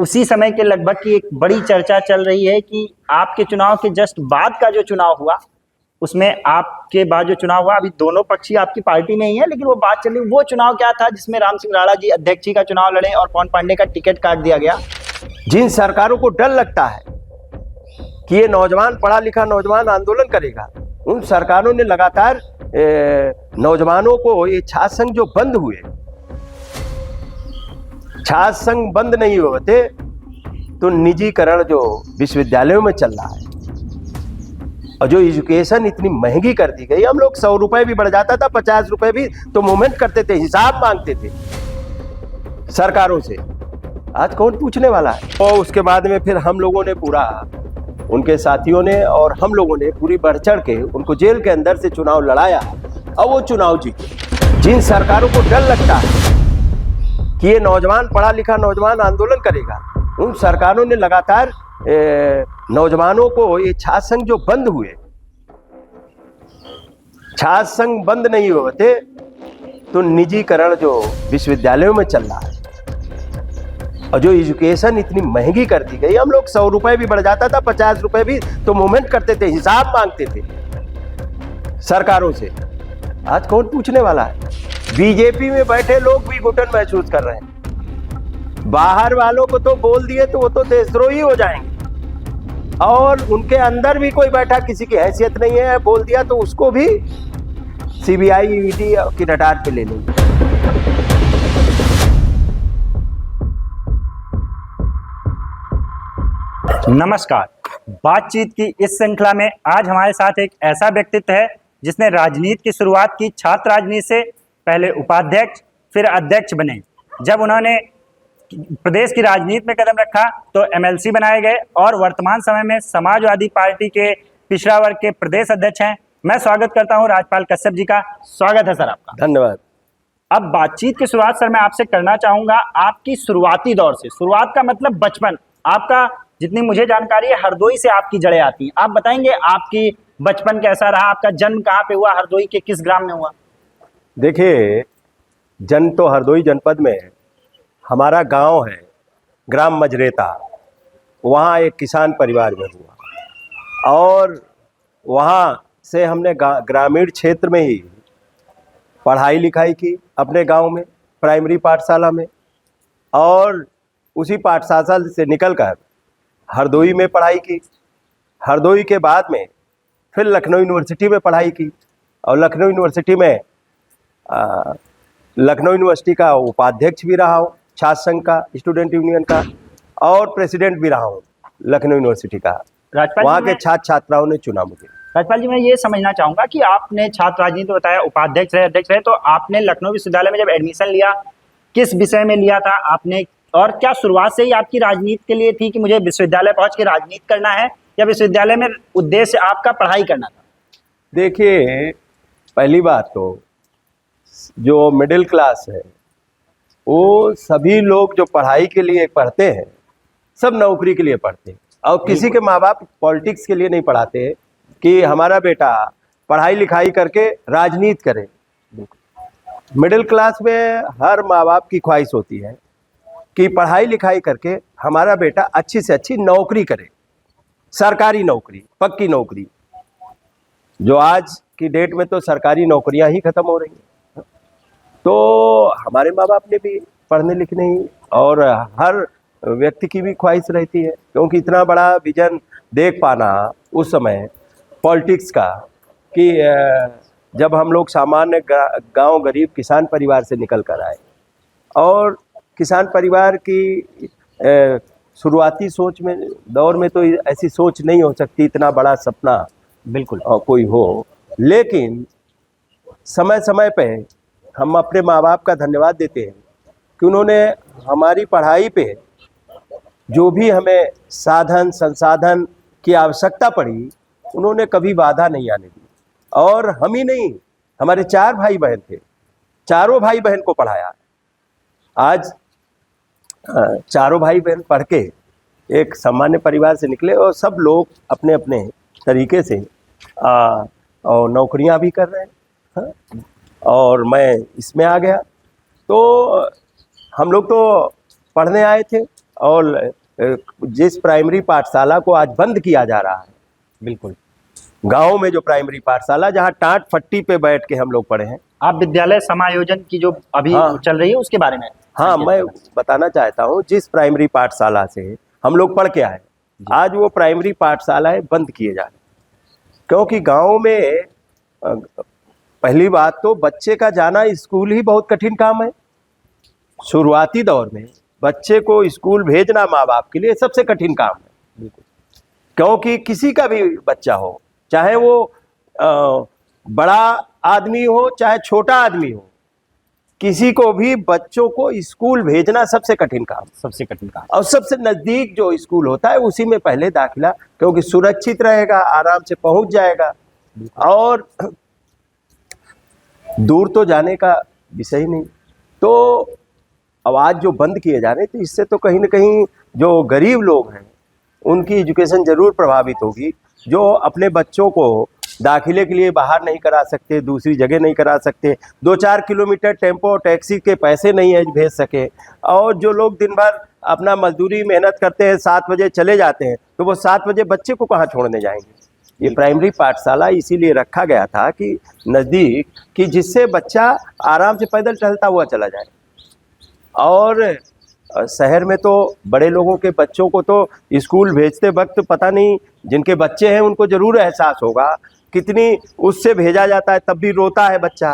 उसी समय के लगभग की एक बड़ी चर्चा चल रही है कि आपके चुनाव के जस्ट बाद का जो चुनाव हुआ, उसमें आपके बाद जो चुनाव हुआ, अभी दोनों पक्षी आपकी पार्टी में ही है, लेकिन वो बात चल रही, वो चुनाव क्या था जिसमें राम सिंह राणा जी अध्यक्षी का चुनाव लड़े और पवन पांडे का टिकट काट दिया गया। जिन सरकारों को डर लगता है कि ये नौजवान पढ़ा लिखा नौजवान आंदोलन करेगा, उन सरकारों ने लगातार नौजवानों को ये छात्र संघ जो बंद हुए, छात्र संघ बंद नहीं होते तो निजीकरण जो विश्वविद्यालयों में चल रहा है और जो एजुकेशन इतनी महंगी कर दी गई, हम लोग 100 रुपए भी बढ़ जाता था, 50 रुपए भी तो मूवमेंट करते थे, हिसाब मांगते थे सरकारों से। आज कौन पूछने वाला है। और उसके बाद में फिर हम लोगों ने पूरा, उनके साथियों ने और हम लोगों ने पूरी बढ़ चढ़ के उनको जेल के अंदर से चुनाव लड़ाया और वो चुनाव जीते। जिन सरकारों को डर लगता है कि ये नौजवान पढ़ा लिखा नौजवान आंदोलन करेगा, उन सरकारों ने लगातार नौजवानों को ये छात्र संघ जो बंद हुए, छात्र संघ बंद नहीं होते तो निजीकरण जो विश्वविद्यालयों में चल रहा है और जो एजुकेशन इतनी महंगी कर दी गई, हम लोग 100 रुपए भी बढ़ जाता था, 50 रुपए भी तो मूवमेंट करते थे, हिसाब मांगते थे सरकारों से। आज कौन पूछने वाला है। बीजेपी में बैठे लोग भी घुटन महसूस कर रहे हैं। बाहर वालों को तो बोल दिए तो वो तो देशद्रोही हो जाएंगे, और उनके अंदर भी कोई बैठा किसी की हैसियत नहीं है, बोल दिया तो उसको भी सीबीआई ईडी की रडार पे ले लेंगे। नमस्कार, बातचीत की इस श्रृंखला में आज हमारे साथ एक ऐसा व्यक्तित्व है जिसने राजनीति की शुरुआत की छात्र राजनीति से, पहले उपाध्यक्ष फिर अध्यक्ष बने। जब उन्होंने प्रदेश की राजनीति में कदम रखा तो एमएलसी बनाए गए और वर्तमान समय में समाजवादी पार्टी के पिछड़ा वर्ग के प्रदेश अध्यक्ष हैं। मैं स्वागत करता हूं राजपाल कश्यप जी का। स्वागत है सर आपका। धन्यवाद। अब बातचीत की शुरुआत सर मैं आपसे करना चाहूंगा आपकी शुरुआती दौर से। शुरुआत का मतलब बचपन, आपका जितनी मुझे जानकारी है हरदोई से आपकी जड़ें आती हैं। आप बताएंगे आपकी बचपन कैसा रहा, आपका जन्म कहाँ पे हुआ, हरदोई के किस ग्राम में हुआ? देखिए, जन्म तो हरदोई जनपद में है। हमारा गांव है ग्राम मजरेता, वहाँ एक किसान परिवार में हुआ और वहाँ से हमने ग्रामीण क्षेत्र में ही पढ़ाई लिखाई की अपने गांव में, प्राइमरी पाठशाला में, और उसी पाठशाला से निकलकर हरदोई में पढ़ाई की। हरदोई के बाद में फिर लखनऊ यूनिवर्सिटी में पढ़ाई की और लखनऊ यूनिवर्सिटी में लखनऊ यूनिवर्सिटी का उपाध्यक्ष भी रहा हूँ, छात्र संघ का, स्टूडेंट यूनियन का, और प्रेसिडेंट भी रहा हूँ लखनऊ यूनिवर्सिटी का। वहाँ के छात्र छात्राओं ने चुना मुझे। राजपाल जी, मैं ये समझना चाहूंगा कि आपने छात्र राजनीति बताया, उपाध्यक्ष रहे, अध्यक्ष रहे, तो आपने लखनऊ विश्वविद्यालय में जब एडमिशन लिया किस विषय में लिया था आपने, और क्या शुरुआत से ही आपकी राजनीति के लिए थी कि मुझे विश्वविद्यालय पहुंच के राजनीति करना है, या विश्वविद्यालय में उद्देश्य आपका पढ़ाई करना था? देखिए, पहली बात तो जो मिडिल क्लास है वो सभी लोग जो पढ़ाई के लिए पढ़ते हैं सब नौकरी के लिए पढ़ते हैं, और किसी के माँ बाप पॉलिटिक्स के लिए नहीं पढ़ाते कि हमारा बेटा पढ़ाई लिखाई करके राजनीति करे। मिडिल क्लास में हर माँ बाप की ख्वाहिश होती है कि पढ़ाई लिखाई करके हमारा बेटा अच्छी से अच्छी नौकरी करे, सरकारी नौकरी, पक्की नौकरी। जो आज की डेट में तो सरकारी नौकरियां ही खत्म हो रही हैं। तो हमारे माँ बाप ने भी पढ़ने लिखने ही, और हर व्यक्ति की भी ख्वाहिश रहती है, क्योंकि इतना बड़ा विजन देख पाना उस समय पॉलिटिक्स का, कि जब हम लोग सामान्य गांव गरीब किसान परिवार से निकल कर आए, और किसान परिवार की शुरुआती सोच में दौर में तो ऐसी सोच नहीं हो सकती, इतना बड़ा सपना बिल्कुल कोई हो। लेकिन समय समय पे हम अपने माँ बाप का धन्यवाद देते हैं कि उन्होंने हमारी पढ़ाई पे जो भी हमें साधन संसाधन की आवश्यकता पड़ी, उन्होंने कभी बाधा नहीं आने दी। और हम ही नहीं, हमारे 4 भाई बहन थे, चारों भाई बहन को पढ़ाया। आज चारों भाई बहन पढ़ के एक सामान्य परिवार से निकले और सब लोग अपने अपने तरीके से और नौकरियां भी कर रहे हैं। और मैं इसमें आ गया। तो हम लोग तो पढ़ने आए थे, और जिस प्राइमरी पाठशाला को आज बंद किया जा रहा है, बिल्कुल। गांव में जो प्राइमरी पाठशाला जहां टाट फट्टी पे बैठ के हम लोग पढ़े हैं। आप विद्यालय समायोजन की जो अभी हाँ। चल रही है उसके बारे में हाँ, मैं बताना चाहता हूँ, जिस प्राइमरी पाठशाला से हम लोग पढ़ के आए, आज वो प्राइमरी पाठशालाएं बंद किए जा रहे हैं। क्योंकि गांव में पहली बात तो बच्चे का जाना स्कूल ही बहुत कठिन काम है। शुरुआती दौर में बच्चे को स्कूल भेजना माँ बाप के लिए सबसे कठिन काम है। बिल्कुल। क्योंकि किसी का भी बच्चा हो, चाहे वो बड़ा आदमी हो चाहे छोटा आदमी हो, किसी को भी बच्चों को स्कूल भेजना सबसे कठिन काम, सबसे कठिन काम। और सबसे नज़दीक जो स्कूल होता है उसी में पहले दाखिला, क्योंकि सुरक्षित रहेगा, आराम से पहुंच जाएगा, और दूर तो जाने का विषय ही नहीं। तो अब आज जो बंद किए जा रहे हैं, तो इससे तो कहीं ना कहीं जो गरीब लोग हैं उनकी एजुकेशन जरूर प्रभावित होगी। जो अपने बच्चों को दाखिले के लिए बाहर नहीं करा सकते, दूसरी जगह नहीं करा सकते, 2-4 किलोमीटर टेम्पो और टैक्सी के पैसे नहीं है भेज सके, और जो लोग दिन भर अपना मजदूरी मेहनत करते हैं, 7 बजे चले जाते हैं, तो वो 7 बजे बच्चे को कहाँ छोड़ने जाएंगे। ये प्राइमरी पाठशाला इसीलिए रखा गया था कि नज़दीक, कि जिससे बच्चा आराम से पैदल टहलता हुआ चला जाए। और शहर में तो बड़े लोगों के बच्चों को तो स्कूल भेजते वक्त पता नहीं, जिनके बच्चे हैं उनको ज़रूर एहसास होगा कितनी उससे भेजा जाता है, तब भी रोता है बच्चा।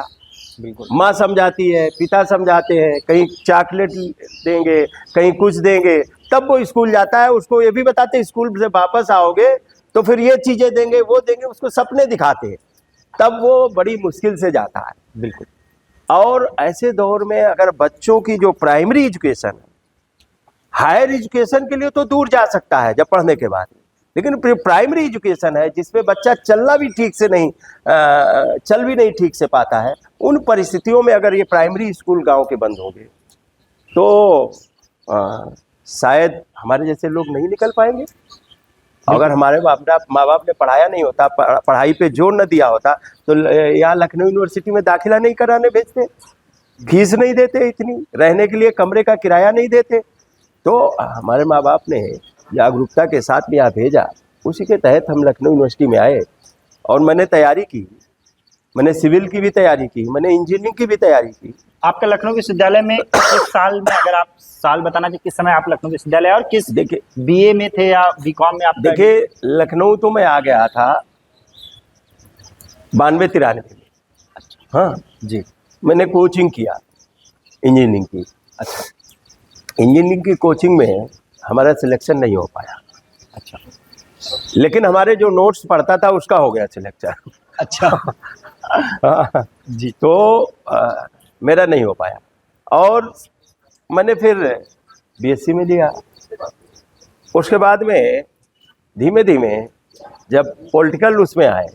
बिल्कुल। माँ समझाती है, पिता समझाते हैं, कहीं चॉकलेट देंगे, कहीं कुछ देंगे, तब वो स्कूल जाता है। उसको ये भी बताते हैं स्कूल से वापस आओगे तो फिर ये चीज़ें देंगे, वो देंगे, उसको सपने दिखाते हैं, तब वो बड़ी मुश्किल से जाता है। बिल्कुल। और ऐसे दौर में अगर बच्चों की जो प्राइमरी एजुकेशन है, हायर एजुकेशन के लिए तो दूर जा सकता है जब पढ़ने के बाद, लेकिन प्राइमरी एजुकेशन है जिसमें बच्चा चलना भी ठीक से नहीं, चल भी नहीं ठीक से पाता है, उन परिस्थितियों में अगर ये प्राइमरी स्कूल गांव के बंद होंगे तो शायद हमारे जैसे लोग नहीं निकल पाएंगे। अगर हमारे माँ बाप ने पढ़ाया नहीं होता, पढ़ाई पे जोर न दिया होता, तो यहाँ लखनऊ यूनिवर्सिटी में दाखिला नहीं कराने भेजते, फीस नहीं देते, इतनी रहने के लिए कमरे का किराया नहीं देते। तो हमारे माँ बाप ने जागरूकता के साथ में यहाँ भेजा, उसी के तहत हम लखनऊ यूनिवर्सिटी में आए और मैंने तैयारी की। मैंने सिविल की भी तैयारी की, मैंने इंजीनियरिंग की भी तैयारी की। आपका लखनऊ विश्वविद्यालय में किस साल में, अगर आप साल बताना चाहिए, किस समय आप लखनऊ विश्वविद्यालय और किस देखिए बीए में थे या बीकॉम में? आप देखिए, लखनऊ तो मैं आ गया था 92-93 में। अच्छा। हाँ जी। मैंने कोचिंग किया इंजीनियरिंग की। अच्छा। इंजीनियरिंग की कोचिंग में हमारा सिलेक्शन नहीं हो पाया। अच्छा। लेकिन हमारे जो नोट्स पढ़ता था उसका हो गया सिलेक्शन। अच्छा। हाँ, जी। तो मेरा नहीं हो पाया, और मैंने फिर बीएससी में लिया। उसके बाद में धीमे धीमे जब पॉलिटिकल उसमें आए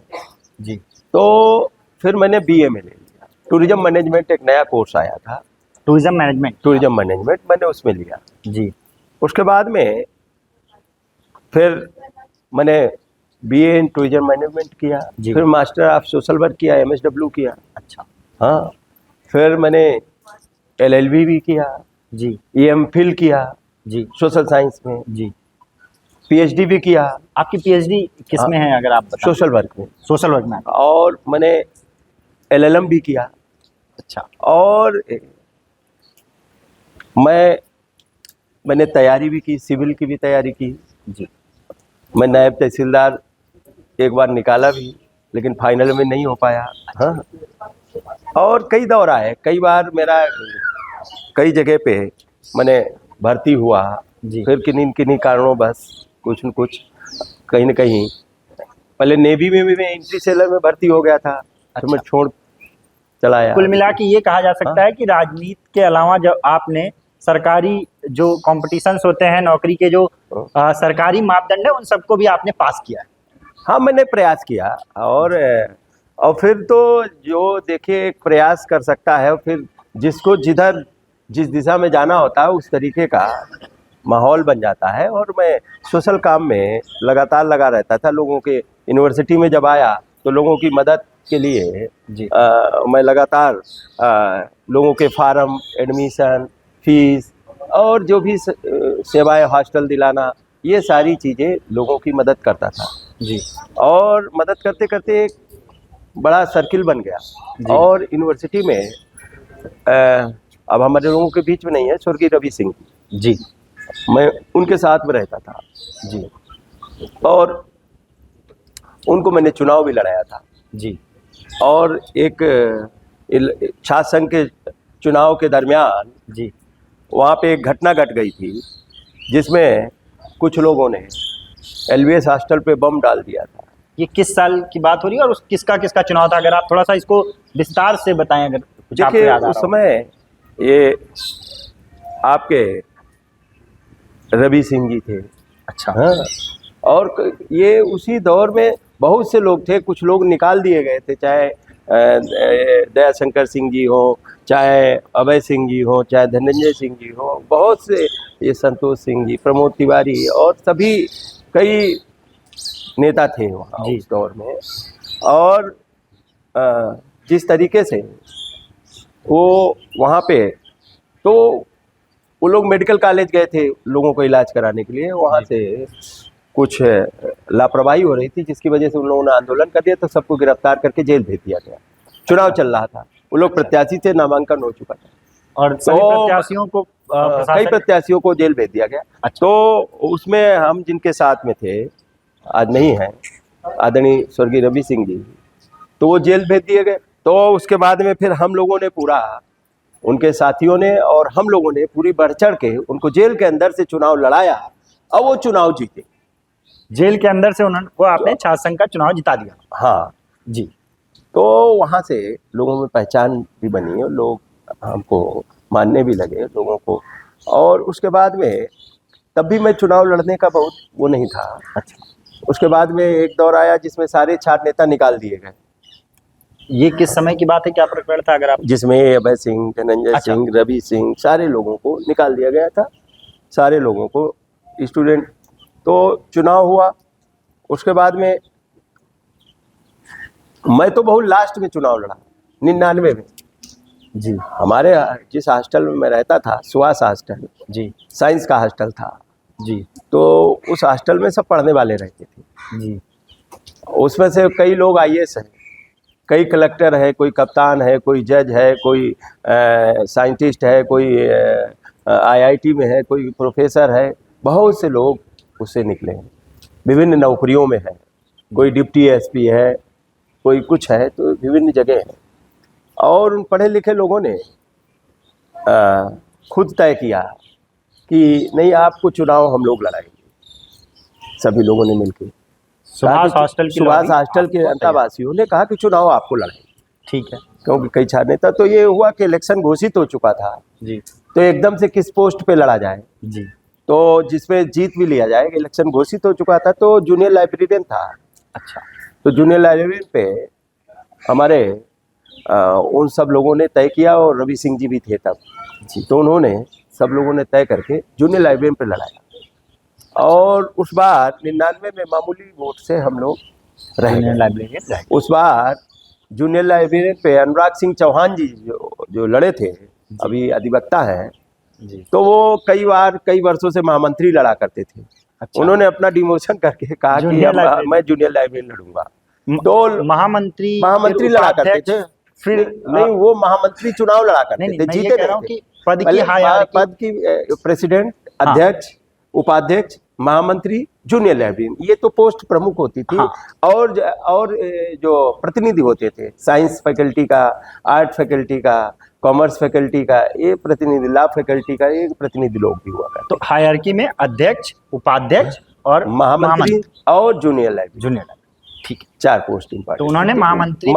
जी, तो फिर मैंने बीए में ले लिया। टूरिज्म मैनेजमेंट एक नया कोर्स आया था, टूरिज्म मैनेजमेंट मैंने उसमें लिया। जी। उसके बाद में फिर मैंने बीए इन टूरिज्म मैनेजमेंट किया, जी। फिर मास्टर ऑफ सोशल वर्क किया, MSW किया। अच्छा। हाँ, फिर मैंने LLB भी किया, जी। EMPhil किया जी। सोशल साइंस में, जी। PhD भी किया। आपकी PhD किस में है, अगर आप बताएं? सोशल वर्क में। सोशल वर्क में। और मैंने LLM भी किया। अच्छा। और मैंने तैयारी भी की, सिविल की भी तैयारी की। जी। मैं नायब तहसीलदार एक बार निकाला भी, लेकिन फाइनल में नहीं हो पाया। हाँ, और कई दौर आए, कई बार मेरा कई जगह पे मैंने भर्ती हुआ। जी। फिर किन्हीं कारणों बस कुछ न कुछ कहीं न कहीं, पहले नेवी में भी मैं एंट्री सेलर में भर्ती हो गया था। तो मैं छोड़ चला आया। कुल मिला के ये कहा जा सकता है कि राजनीति के अलावा जब आपने सरकारी जो कॉम्पिटिशन्स होते हैं, नौकरी के जो सरकारी मापदंड है, उन सबको भी आपने पास किया है। हाँ, मैंने प्रयास किया। और फिर तो जो देखिए एक प्रयास कर सकता है, फिर जिसको जिस दिशा में जाना होता है उस तरीके का माहौल बन जाता है। और मैं सोशल काम में लगातार लगा रहता था। लोगों के यूनिवर्सिटी में जब आया तो लोगों की मदद के लिए जी। मैं लगातार लोगों के फार्म, एडमिशन, फीस और जो भी सेवाएं हॉस्टल दिलाना, ये सारी चीज़ें लोगों की मदद करता था। जी और मदद करते करते एक बड़ा सर्किल बन गया। जी। और यूनिवर्सिटी में अब हमारे लोगों के बीच में नहीं है, स्वर्गीय रवि सिंह जी, जी मैं उनके साथ में रहता था जी और उनको मैंने चुनाव भी लड़ाया था। जी और एक छात्र संघ के चुनाव के दरमियान जी वहाँ पे एक घटना घट गई थी जिसमें कुछ लोगों ने एलवीएस हॉस्टल पे बम डाल दिया था। ये किस साल की बात हो रही है और किसका किसका चुनाव था? अगर आप थोड़ा सा इसको विस्तार से बताएं, अगर कुछ आपको देखिए याद आ उस रहा हो। समय ये आपके रवि सिंह जी थे। अच्छा। हाँ, और ये उसी दौर में बहुत से लोग थे, कुछ लोग निकाल दिए गए थे, चाहे दयाशंकर सिंह जी हो, चाहे अभय सिंह जी हो, चाहे धनंजय सिंह जी हो, बहुत से, ये संतोष सिंह जी, प्रमोद तिवारी और सभी कई नेता थे वहाँ जी। उस दौर में। और जिस तरीके से वो वहाँ पे, तो वो लोग मेडिकल कॉलेज गए थे लोगों को इलाज कराने के लिए, वहाँ से कुछ लापरवाही हो रही थी जिसकी वजह से उन लोगों ने आंदोलन कर दिया, तो सबको गिरफ्तार करके जेल भेज दिया गया। चुनाव चल रहा था, वो लोग प्रत्याशी थे, नामांकन हो चुका था और सभी प्रत्याशियों को कई प्रशासन प्रत्याशियों को जेल भेज दिया गया। अच्छा। तो उसमें हम जिनके साथ में थे, आज नहीं है, आदरणीय स्वर्गीय रवि सिंह जी, तो वो जेल भेज दिए गए। तो उसके बाद में फिर हम लोगों ने पूरा, उनके साथियों ने और हम लोगों ने पूरी बढ़ चढ़ के उनको जेल के अंदर से चुनाव लड़ाया और वो चुनाव जीते। जेल के अंदर से उनको आपने छात्र संघ का चुनाव जिता दिया। हाँ जी। तो वहाँ से लोगों में पहचान भी बनी और लोग हमको मानने भी लगे लोगों को। और उसके बाद में तब भी मैं चुनाव लड़ने का बहुत वो नहीं था। अच्छा। उसके बाद में एक दौर आया जिसमें सारे छात्र नेता निकाल दिए गए, ये किस समय की बात है, क्या प्रकरण था अगर आप? जिसमें अभय सिंह, धनंजय अच्छा। सिंह, रवि सिंह, सारे लोगों को निकाल दिया गया था, सारे लोगों को, स्टूडेंट। तो चुनाव हुआ, उसके बाद में मैं तो बहुत लास्ट में चुनाव लड़ा, 99 में। जी हमारे जिस हॉस्टल में मैं रहता था, सुहास हॉस्टल, जी साइंस का हॉस्टल था, जी तो उस हॉस्टल में सब पढ़ने वाले रहते थे। जी उसमें से कई लोग आईएएस हैं, कई कलेक्टर है, कोई कप्तान है, कोई जज है, कोई साइंटिस्ट है, कोई आईआईटी में है, कोई प्रोफेसर है, बहुत से लोग उससे निकले हैं, विभिन्न नौकरियों में है, कोई डिप्टी एसपी है, कोई कुछ है, तो विभिन्न जगह है। और उन पढ़े लिखे लोगों ने खुद तय किया कि नहीं, आपको चुनाव हम लोग लड़ाएंगे, सभी लोगों ने मिलकर। सुभाष हॉस्टल की सुभाष लॉबी हॉस्टल के आपको अंतावासियों ने कहा कि चुनाव आपको लड़ाएंगे। ठीक है। क्योंकि कई छात्र नेता, तो ये हुआ कि इलेक्शन घोषित हो चुका था, जी तो एकदम से किस पोस्ट पे लड़ा जाए, जी तो जिसमें जीत भी लिया जाए। इलेक्शन घोषित हो चुका था, तो जूनियर लाइब्रेरियन था। अच्छा। तो जूनियर लाइब्रेरियन पे हमारे उन सब लोगों ने तय किया, और रवि सिंह जी भी थे तब जी। तो उन्होंने सब लोगों ने तय करके जूनियर लाइब्रेरियन पे लड़ाया। और उस बार 99 में मामूली वोट से हम लोग रह गए। लाइब्रेरी उस बार जूनियर लाइब्रेरियन पे अनुराग सिंह चौहान जी जो लड़े थे, अभी अधिवक्ता हैं जी। तो वो कई बार कई वर्षों से महामंत्री लड़ा करते थे। अच्छा। उन्होंने अपना डिमोशन करके कहा कि मैं जूनियर लाइब्रेरियन लड़ूंगा। तो महामंत्री लड़ा करते थे, फिर नहीं वो महामंत्री चुनाव लड़ा करते थे, मैं ये जीते कह रहा हूं नहीं थे। कि पद की पहले हायरार्की, पद की प्रेसिडेंट, हाँ। अध्यक्ष, उपाध्यक्ष, महामंत्री, जूनियर लाइब्रेरियन, ये तो पोस्ट प्रमुख होती थी। हाँ। और जो प्रतिनिधि होते थे, साइंस फैकल्टी का, आर्ट फैकल्टी का, कॉमर्स फैकल्टी का, ये प्रतिनिधि, लॉ फैकल्टी का एक प्रतिनिधि लोग भी हुआ करते। तो हायरार्की में अध्यक्ष, उपाध्यक्ष और महामंत्री और जूनियर लाइब्रेरियन, जूनियर लाइब्रेरी, ठीक है। 4 पोस्ट इंपॉर्टेंट। तो उन्होंने महामंत्री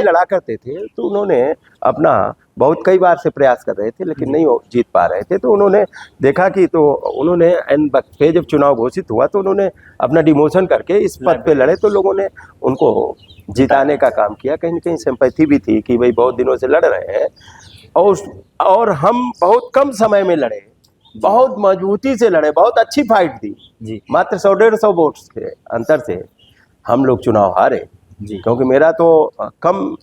लड़ा करते थे, तो उन्होंने अपना बहुत कई बार से प्रयास कर रहे थे, लेकिन नहीं जीत पा रहे थे। तो उन्होंने देखा कि, तो उन्होंने एन वक्त पे जब चुनाव घोषित हुआ, तो उन्होंने अपना डिमोशन करके इस पद पे लड़े। तो लोगों ने उनको जिताने का काम किया। कहीं न कहीं सिंपैथी भी थी कि भाई बहुत दिनों से लड़ रहे हैं, और हम बहुत कम समय में लड़े, बहुत मजबूती से लड़े, बहुत अच्छी फाइट थी जी। मात्र 100-150 वोट्स के अंतर से हम लोग चुनाव हारे जी। क्योंकि मेरा तो कम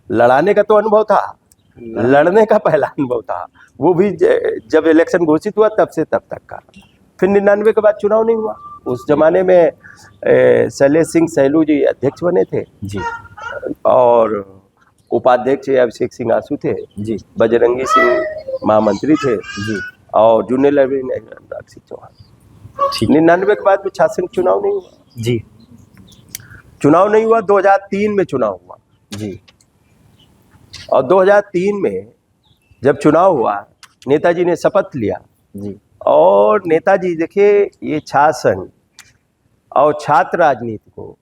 लड़ाने का तो अनुभव था, लड़ने का पहला अनुभव था, वो भी जब इलेक्शन घोषित हुआ तब से तब तक का। फिर 99 के बाद चुनाव नहीं हुआ। उस जमाने में शैलेश सिंह सैलू जी अध्यक्ष बने थे जी और उपाध्यक्ष अभिषेक सिंह आसू थे जी बजरंगी सिंह महामंत्री थे जी और जूनियर लाइब्रेरी अनुराग सिंह चौहान। ठीक 99 के बाद में शासन चुनाव नहीं हुआ। जी चुनाव नहीं हुआ, 2003 में चुनाव हुआ जी और 2003 में जब चुनाव हुआ नेताजी ने शपथ लिया जी और नेताजी देखिए ये छात्र संघ और छात्र राजनीति को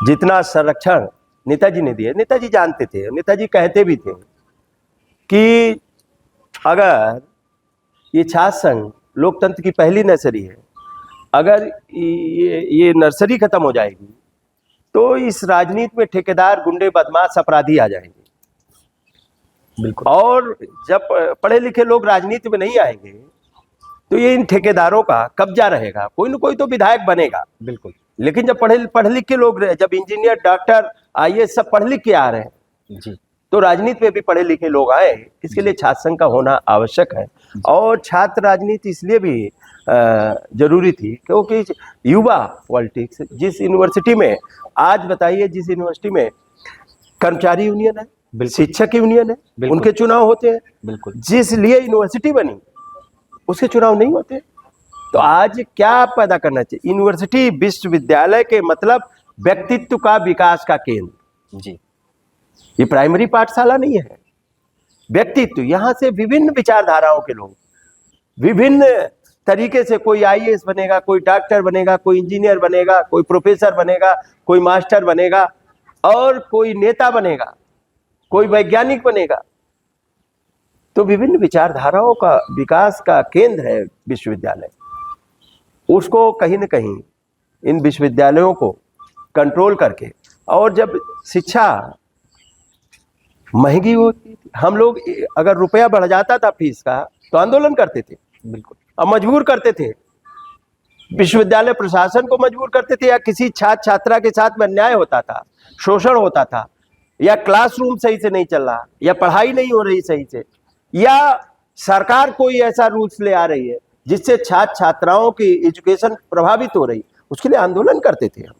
जितना संरक्षण नेताजी ने दिया, नेताजी जानते थे, नेताजी कहते भी थे कि अगर ये छात्र संघ लोकतंत्र की पहली नर्सरी है, अगर ये नर्सरी खत्म हो जाएगी तो इस राजनीति में ठेकेदार, गुंडे, बदमाश, अपराधी आ जाएंगे। बिल्कुल। और जब पढ़े लिखे लोग राजनीति में नहीं आएंगे तो ये इन ठेकेदारों का कब्जा रहेगा, कोई ना कोई तो विधायक बनेगा। बिल्कुल। लेकिन जब पढ़ लिख के लोग रहे, जब इंजीनियर, डॉक्टर, आईएएस सब पढ़ लिख के आ रहे हैं जी तो राजनीति में भी पढ़े लिखे लोग आए। इसके लिए छात्र संघ का होना आवश्यक है और छात्र राजनीति इसलिए भी जरूरी थी क्योंकि युवा पॉलिटिक्स, जिस यूनिवर्सिटी में आज बताइए, जिस यूनिवर्सिटी में कर्मचारी यूनियन है, शिक्षक यूनियन है, उनके चुनाव होते हैं। बिल्कुल। जिस लिए यूनिवर्सिटी बनी उसके चुनाव नहीं होते। तो आज क्या पैदा करना चाहिए? यूनिवर्सिटी, विश्वविद्यालय के मतलब व्यक्तित्व का विकास का केंद्र जी। ये प्राइमरी पाठशाला नहीं है, व्यक्तित्व। यहाँ से विभिन्न विचारधाराओं के लोग विभिन्न तरीके से, कोई आईएएस बनेगा, कोई डॉक्टर बनेगा, कोई इंजीनियर बनेगा, कोई प्रोफेसर बनेगा, कोई मास्टर बनेगा और कोई नेता बनेगा, कोई वैज्ञानिक बनेगा। तो विभिन्न विचारधाराओं का विकास का केंद्र है विश्वविद्यालय। उसको कहीं न कहीं इन विश्वविद्यालयों को कंट्रोल करके, और जब शिक्षा महंगी होती थी, हम लोग अगर रुपया बढ़ जाता था फीस का तो आंदोलन करते थे। बिल्कुल। और मजबूर करते थे, विश्वविद्यालय प्रशासन को मजबूर करते थे, या किसी छात्र छात्रा के साथ में अन्याय होता था, शोषण होता था, या क्लासरूम सही से नहीं चल रहा, या पढ़ाई नहीं हो रही सही से, या सरकार कोई ऐसा रूल्स ले आ रही है जिससे छात्र छात्राओं की एजुकेशन प्रभावित हो रही, उसके लिए आंदोलन करते थे हम,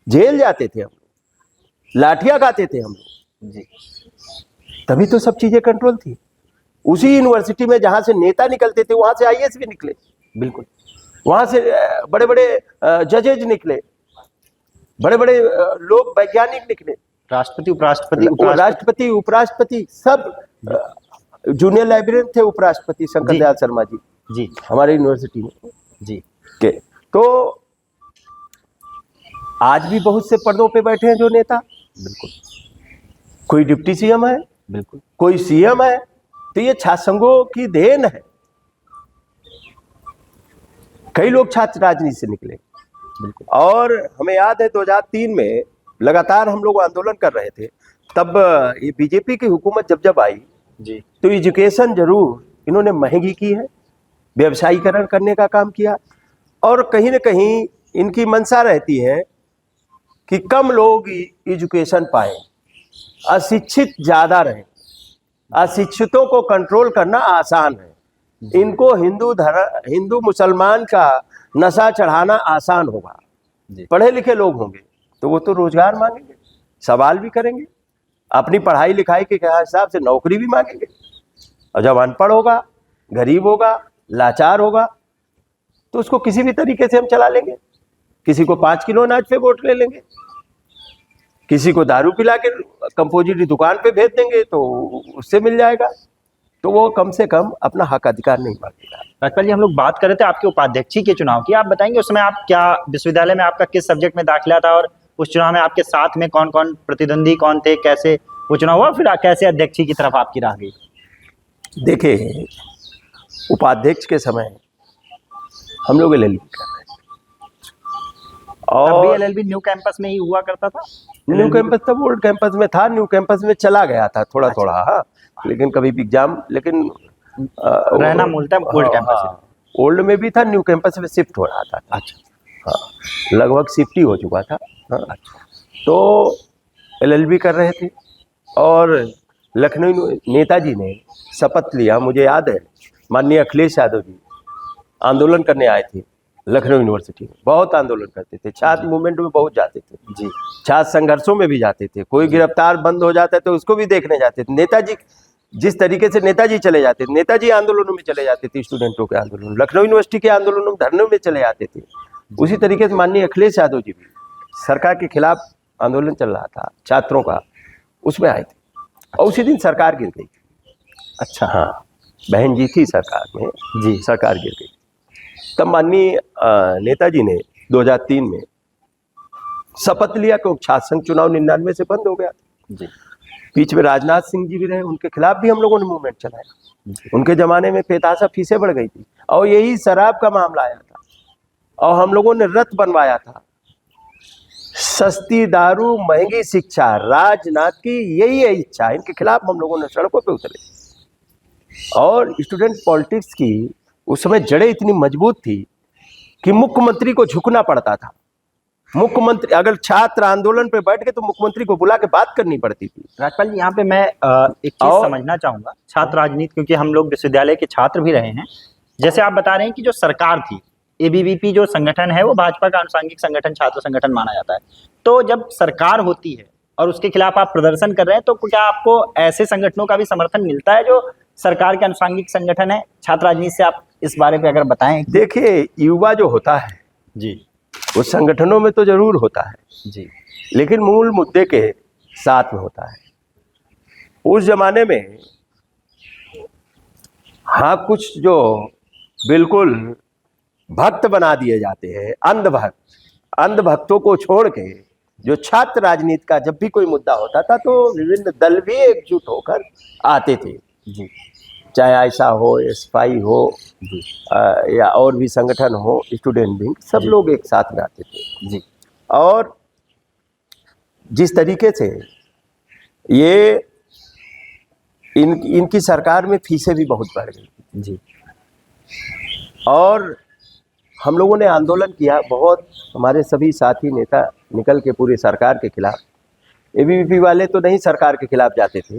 जेल जाते थे हम, लाठियां खाते थे हम जी। तभी तो सब चीजें कंट्रोल थी। उसी यूनिवर्सिटी में जहां से नेता निकलते थे वहां से आईएएस भी निकले। बिल्कुल। वहां से बड़े बड़े जजेज निकले, बड़े बड़े लोग वैज्ञानिक निकले, राष्ट्रपति, उपराष्ट्रपति सब। जूनियर लाइब्रेरियन थे उपराष्ट्रपति शंकर दयाल शर्मा जी हमारे यूनिवर्सिटी में जी के। तो आज भी बहुत से पदों पे बैठे हैं जो नेता। बिल्कुल। कोई डिप्टी सीएम है, बिल्कुल, कोई सीएम है। तो ये छात्र संघों की देन है। कई लोग छात्र राजनीति से निकले। बिल्कुल। और हमें याद है 2003 में लगातार हम लोग आंदोलन कर रहे थे, तब ये बीजेपी की हुकूमत जब आई जी, तो एजुकेशन जरूर इन्होंने महंगी की है, व्यवसायीकरण करने का काम किया, और कहीं न कहीं इनकी मंशा रहती है कि कम लोग एजुकेशन पाए, अशिक्षित ज्यादा रहे। अशिक्षितों को कंट्रोल करना आसान है, इनको हिंदू मुसलमान का नशा चढ़ाना आसान होगा। पढ़े लिखे लोग होंगे तो वो तो रोजगार मांगेंगे, सवाल भी करेंगे, अपनी पढ़ाई लिखाई के हिसाब से नौकरी भी मांगेंगे। और जब अनपढ़ होगा, गरीब होगा, लाचार होगा, तो उसको किसी भी तरीके से हम चला लेंगे। किसी को 5 किलो अनाज पे वोट ले लेंगे, किसी को दारू पिला के कंपोजिट दुकान पे भेज देंगे तो उससे मिल जाएगा। तो वो कम से कम अपना हक अधिकार नहीं मांगेगा। राजपाल जी, हम लोग बात कर रहे थे आपके उपाध्यक्षी के चुनाव की। आप बताएंगे उस समय आप क्या, विश्वविद्यालय में आपका किस सब्जेक्ट में दाखिला था, और उस चुनाव में आपके साथ में कौन कौन प्रतिद्वंदी कौन थे, कैसे वो चुनाव हुआ, फिर कैसे अध्यक्षी की तरफ आपकी राह गई? देखिए, उपाध्यक्ष के समय हम लोग LLB कर रहे थे, और LLB न्यू कैंपस में ही हुआ करता था। न्यू कैंपस तब ओल्ड कैंपस में था, न्यू कैंपस में चला गया था थोड़ा थोड़ा। हाँ, लेकिन कभी भी एग्जाम, लेकिन रहना मूलतः ओल्ड कैंपस। ओल्ड में भी था, न्यू कैंपस में शिफ्ट हो रहा था। अच्छा। हाँ, लगभग शिफ्ट ही हो चुका था। हाँ, तो LLB कर रहे थे, और लखनऊ नेताजी ने शपथ लिया, मुझे याद है, माननीय अखिलेश यादव जी आंदोलन करने आए थे लखनऊ यूनिवर्सिटी में, बहुत आंदोलन करते थे, छात्र मूवमेंट में बहुत जाते थे जी, छात्र संघर्षों में भी जाते थे, कोई गिरफ्तार बंद हो जाता है तो उसको भी देखने जाते थे। नेताजी जिस तरीके से नेताजी चले जाते थे, नेताजी आंदोलनों में चले जाते थे, स्टूडेंटों के आंदोलन, लखनऊ यूनिवर्सिटी के आंदोलनों में धरनों में चले जाते थे। उसी तरीके से माननीय अखिलेश यादव जी भी सरकार के खिलाफ आंदोलन चल रहा था छात्रों का, उसमें आए थे और उसी दिन सरकार गिर गई। अच्छा, हाँ, बहन जी थी सरकार में जी, सरकार गिर गई। तब माननीय नेताजी ने 2003 में शपथ लिया कि छात्र संघ चुनाव 99 से बंद हो गया जी, बीच में राजनाथ सिंह जी भी रहे, उनके खिलाफ भी हम लोगों ने मूवमेंट चलाया। उनके जमाने में बेतहाशा फीसें बढ़ गई थी और यही शराब का मामला आया था और हम लोगों ने रथ बनवाया था, सस्ती दारू महंगी शिक्षा, राजनाथ की यही है इच्छा, इनके खिलाफ हम लोगों ने सड़कों पे उतरे। और स्टूडेंट पॉलिटिक्स की उस समय जड़ें इतनी मजबूत थी कि मुख्यमंत्री को झुकना पड़ता था। मुख्यमंत्री अगर छात्र आंदोलन पे बैठ के तो मुख्यमंत्री को बुला के बात करनी पड़ती थी। राजपाल जी, यहाँ पे मैं एक चीज समझना चाहूंगा, छात्र राजनीति, क्योंकि हम लोग विश्वविद्यालय के छात्र भी रहे हैं। जैसे आप बता रहे हैं कि जो सरकार थी, एबीवीपी जो संगठन है वो भाजपा का आनुषंगिक संगठन, छात्र संगठन माना जाता है। तो जब सरकार होती है और उसके खिलाफ आप प्रदर्शन कर रहे हैं, तो क्या आपको ऐसे संगठनों का भी समर्थन मिलता है जो सरकार के आनुषंगिक संगठन है? छात्र राजनीति से आप इस बारे पे अगर बताएं। देखिए, युवा जो होता है जी, वो संगठनों में तो जरूर होता है जी, लेकिन मूल मुद्दे के साथ में होता है। उस जमाने में हाँ, कुछ जो बिल्कुल भक्त बना दिए जाते हैं, अंधभक्तों को छोड़ के जो छात्र राजनीति का जब भी कोई मुद्दा होता था तो विभिन्न दल भी एकजुट होकर आते थे जी, चाहे ऐसा हो, एसएफआई हो या और भी संगठन हो, स्टूडेंट विंग, सब लोग एक साथ में आते थे जी। और जिस तरीके से ये इनकी सरकार में फीसें भी बहुत बढ़ गई जी, और हम लोगों ने आंदोलन किया बहुत, हमारे सभी साथी नेता निकल के पूरी सरकार के खिलाफ। एबीवीपी वाले तो नहीं सरकार के खिलाफ जाते थे,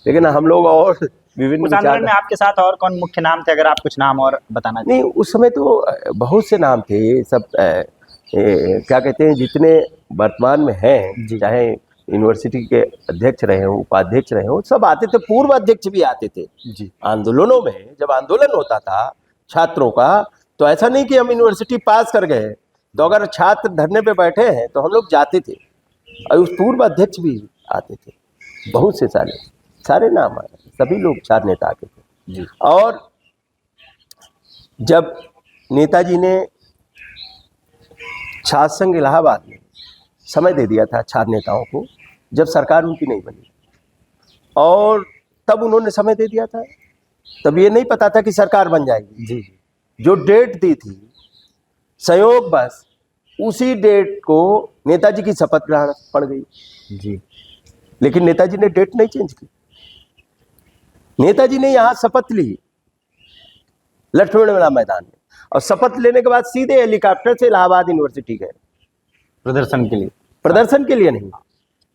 लेकिन हम लोग और विभिन्न उस आंदोलन में आपके साथ और कौन मुख्य नाम थे, अगर आप कुछ नाम और बताना चाहें? नहीं, उस समय तो बहुत से नाम थे, ये सब क्या कहते हैं, जितने वर्तमान में हैं, चाहे यूनिवर्सिटी के अध्यक्ष रहे हो, उपाध्यक्ष रहे हो, सब आते थे, पूर्व अध्यक्ष भी आते थे जी। आंदोलनों में। जब आंदोलन होता था छात्रों का, तो ऐसा नहीं कि हम यूनिवर्सिटी पास कर गए, तो अगर छात्र धरने पे बैठे हैं तो हम लोग जाते थे और उस पूर्व अध्यक्ष भी आते थे, बहुत से सारे नाम आए, सभी लोग छात्र नेता आते थे जी। और जब नेताजी ने छात्र संघ इलाहाबाद में समय दे दिया था छात्र नेताओं को, जब सरकार उनकी नहीं बनी, और तब उन्होंने समय दे दिया था, तब ये नहीं पता था कि सरकार बन जाएगी जी। जो डेट दी थी, संयोग बस उसी डेट को नेताजी की शपथ ग्रहण पड़ गई जी। लेकिन नेताजी ने डेट नहीं चेंज की। नेताजी ने यहाँ शपथ ली लक्ष्मण मेला मैदान में, और शपथ लेने के बाद सीधे हेलीकॉप्टर से इलाहाबाद यूनिवर्सिटी गए प्रदर्शन के लिए? प्रदर्शन के लिए नहीं,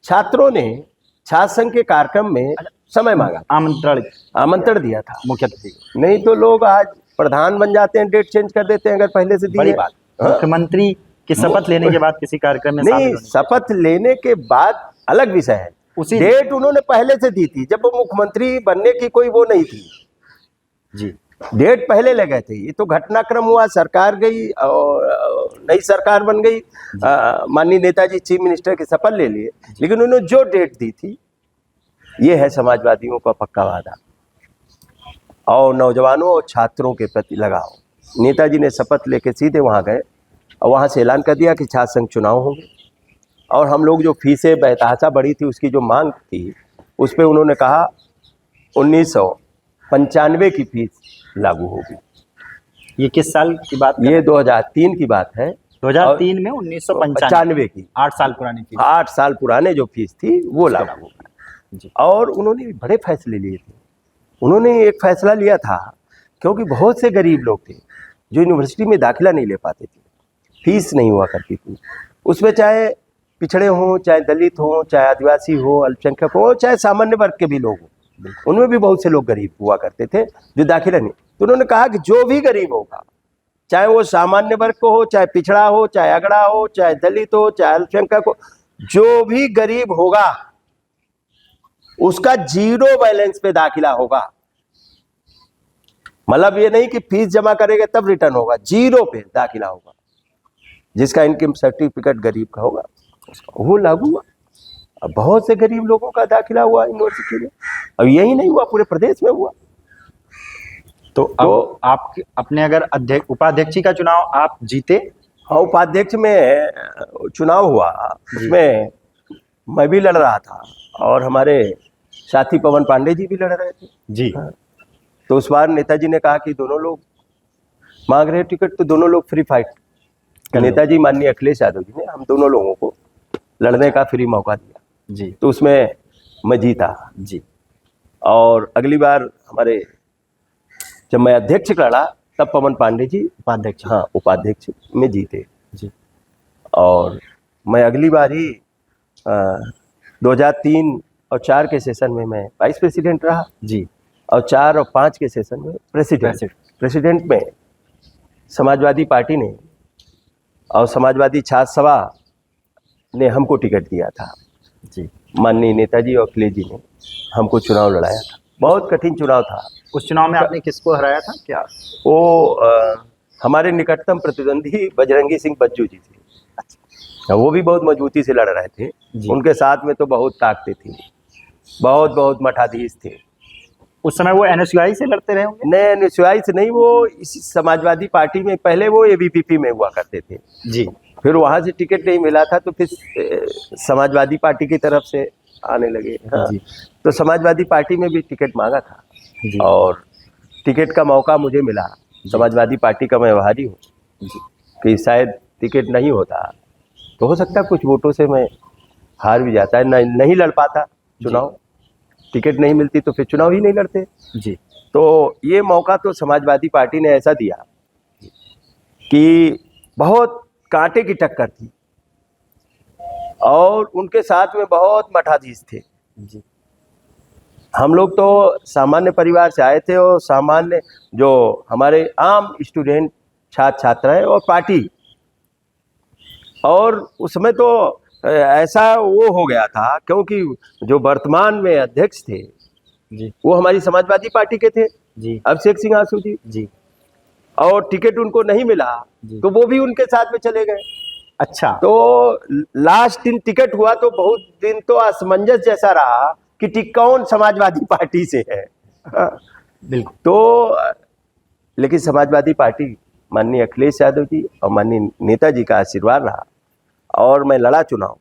छात्रों ने छात्र संघ के कार्यक्रम में समय मांगा, आमंत्रण दिया था मुख्य अतिथि। नहीं तो लोग आज प्रधान बन जाते हैं, डेट चेंज कर देते हैं अगर पहले से बड़ी बात, मुख्यमंत्री की शपथ लेने के बाद किसी कार्यक्रम में नहीं, शपथ लेने के बाद अलग विषय है, उसी डेट उन्होंने पहले से दी थी, जब वो मुख्यमंत्री बनने की कोई वो नहीं थी जी, डेट पहले ले गए थे। ये तो घटनाक्रम हुआ, सरकार गई और नई सरकार बन गई, माननीय नेताजी चीफ मिनिस्टर की शपथ ले लिए, लेकिन उन्होंने जो डेट दी थी, ये है समाजवादियों का पक्का वादा और नौजवानों और छात्रों के प्रति लगाव। नेताजी ने शपथ लेके सीधे वहाँ गए और वहाँ से ऐलान कर दिया कि छात्र संघ चुनाव होंगे, और हम लोग जो फीसें बेतहाशा बढ़ी थी उसकी जो मांग थी, उस पर उन्होंने कहा 1995 की फीस लागू होगी। ये किस साल की बात? ये 2003 की बात है। 2003 में 1995 की 8 साल पुरानी फीस, 8 साल पुराने जो फीस थी वो लागू होगी। और उन्होंने बड़े फैसले लिए थे। उन्होंने एक फैसला लिया था, क्योंकि बहुत से गरीब लोग थे जो यूनिवर्सिटी में दाखिला नहीं ले पाते थे, फीस नहीं हुआ करती थी, उसमें चाहे पिछड़े हों, चाहे दलित हों, चाहे आदिवासी हो, अल्पसंख्यक हो, चाहे सामान्य वर्ग के भी लोग हों, उनमें भी बहुत से लोग गरीब हुआ करते थे जो दाखिला नहीं। तो उन्होंने कहा कि जो भी गरीब होगा चाहे वो सामान्य वर्ग को हो, चाहे पिछड़ा हो, चाहे अगड़ा हो, चाहे दलित हो, चाहे अल्पसंख्यक हो, जो भी गरीब होगा उसका 0 बैलेंस पे दाखिला होगा। मतलब ये नहीं कि फीस जमा करेंगे तब रिटर्न होगा, 0 पे दाखिला होगा। जिसका इनकम सर्टिफिकेट गरीब का होगा वो लागू हुआ। अब बहुत से गरीब लोगों का दाखिला हुआ यूनिवर्सिटी में। अब यही नहीं हुआ, पूरे प्रदेश में हुआ। तो अब आप अपने अगर उपाध्यक्ष का चुनाव आप जीते। हाँ, उपाध्यक्ष में चुनाव हुआ, उसमें मैं भी लड़ रहा था और हमारे साथी पवन पांडे जी भी लड़ रहे थे जी। तो उस बार नेताजी ने कहा कि दोनों लोग मांग रहे टिकट तो दोनों लोग फ्री फाइट। नेताजी माननीय अखिलेश यादव जी ने हम दोनों लोगों को लड़ने का फ्री मौका दिया जी। तो उसमें मैं जीता जी। और अगली बार हमारे जब मैं अध्यक्ष लड़ा तब पवन पांडे जी उपाध्यक्ष। हाँ, उपाध्यक्ष में जीते जी। और मैं अगली बार ही 2003 और 4 के सेशन में मैं वाइस प्रेसिडेंट रहा जी। और 4 और 5 के सेशन में प्रेसिडेंट में समाजवादी पार्टी ने और समाजवादी छात्र सभा ने हमको टिकट दिया था जी। माननीय नेताजी और अखिलेश जी ने हमको चुनाव लड़ाया था। बहुत कठिन चुनाव था। उस चुनाव में आपने किसको हराया था क्या? वो हमारे निकटतम प्रतिद्वंदी बजरंगी सिंह बच्चू जी थे। वो भी बहुत मजबूती से लड़ रहे थे। उनके साथ में तो बहुत ताकतें थी, बहुत बहुत मठाधीश थे। उस समय वो एनएसयूआई से लड़ते रहे होंगे? नहीं, एनएसयूआई से नहीं, वो इसी समाजवादी पार्टी में पहले वो एबीवीपी में हुआ करते थे जी। फिर वहां से टिकट नहीं मिला था तो फिर समाजवादी पार्टी की तरफ से आने लगे। हाँ। जी। तो समाजवादी पार्टी में भी टिकट मांगा था जी। और टिकट का मौका मुझे मिला। समाजवादी पार्टी का मैं आभारी हूँ कि शायद टिकट नहीं होता तो हो सकता है कुछ वोटों से मैं हार भी जाता है, नहीं लड़ पाता चुनाव। टिकट नहीं मिलती तो फिर चुनाव ही नहीं लड़ते जी। तो ये मौका तो समाजवादी पार्टी ने ऐसा दिया कि बहुत कांटे की टक्कर थी और उनके साथ में बहुत मठाधीश थे जी। हम लोग तो सामान्य परिवार से आए थे और सामान्य जो हमारे आम स्टूडेंट छात्र छात्राएं और पार्टी, और उसमें तो ऐसा वो हो गया था क्योंकि जो वर्तमान में अध्यक्ष थे जी। वो हमारी समाजवादी पार्टी के थे जी। अभिषेक सिंह आसू जी जी। और टिकट उनको नहीं मिला तो वो भी उनके साथ में चले गए। अच्छा। तो लास्ट दिन टिकट हुआ तो बहुत दिन तो असमंजस जैसा रहा कि कौन समाजवादी पार्टी से है। बिल्कुल। तो लेकिन समाजवादी पार्टी माननीय अखिलेश यादव जी और माननीय नेताजी का आशीर्वाद रहा और मैं लड़ा चुनाव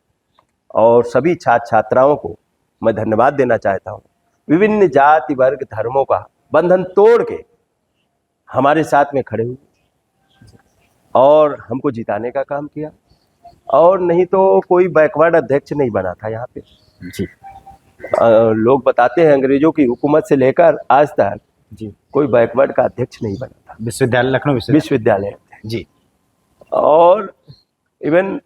और सभी छात्र छात्राओं को मैं धन्यवाद देना चाहता हूँ। विभिन्न जाति वर्ग धर्मों का बंधन तोड़ के हमारे साथ में खड़े हुए और हमको जिताने का काम किया और नहीं तो कोई बैकवर्ड अध्यक्ष नहीं बना था यहाँ पे जी। लोग बताते हैं अंग्रेजों की हुकूमत से लेकर आज तक जी कोई बैकवर्ड का अध्यक्ष नहीं बना था। विश्वविद्यालय, लखनऊ विश्वविद्यालय जी। और इवन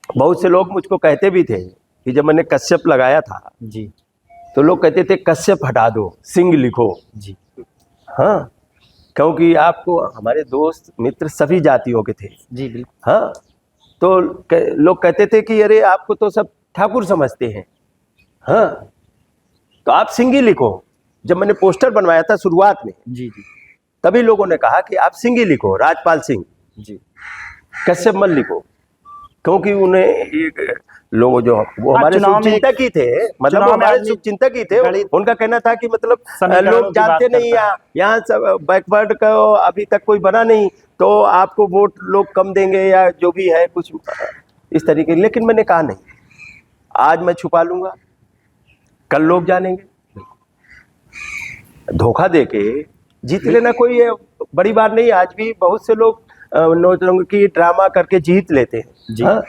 बहुत से लोग मुझको कहते भी थे कि जब मैंने कश्यप लगाया था जी तो लोग कहते थे कश्यप हटा दो, सिंह लिखो जी। हाँ, क्योंकि आपको हमारे दोस्त मित्र सभी जातियों के थे जी बिल्कुल। हाँ, तो लोग कहते थे कि अरे आपको तो सब ठाकुर समझते हैं, हाँ तो आप सिंह ही लिखो। जब मैंने पोस्टर बनवाया था शुरुआत में जी जी तभी लोगों ने कहा कि आप सिंह ही लिखो, राजपाल सिंह जी, कश्यप मत लिखो, क्योंकि उन्हें एक लोग जो वो हमारे शुभचिंतक ही थे, मतलब वो हमारे शुभचिंतक ही थे। उनका कहना था कि मतलब लोग जानते नहीं यहाँ सब बैकवर्ड का अभी तक कोई बना नहीं तो आपको वोट लोग कम देंगे या जो भी है कुछ इस तरीके। लेकिन मैंने कहा नहीं, आज मैं छुपा लूंगा, कल लोग जानेंगे। धोखा देके जीत लेना कोई बड़ी बात नहीं। आज भी बहुत से लोग नौटंकी ड्रामा करके जीत लेते हैं जी। हाँ?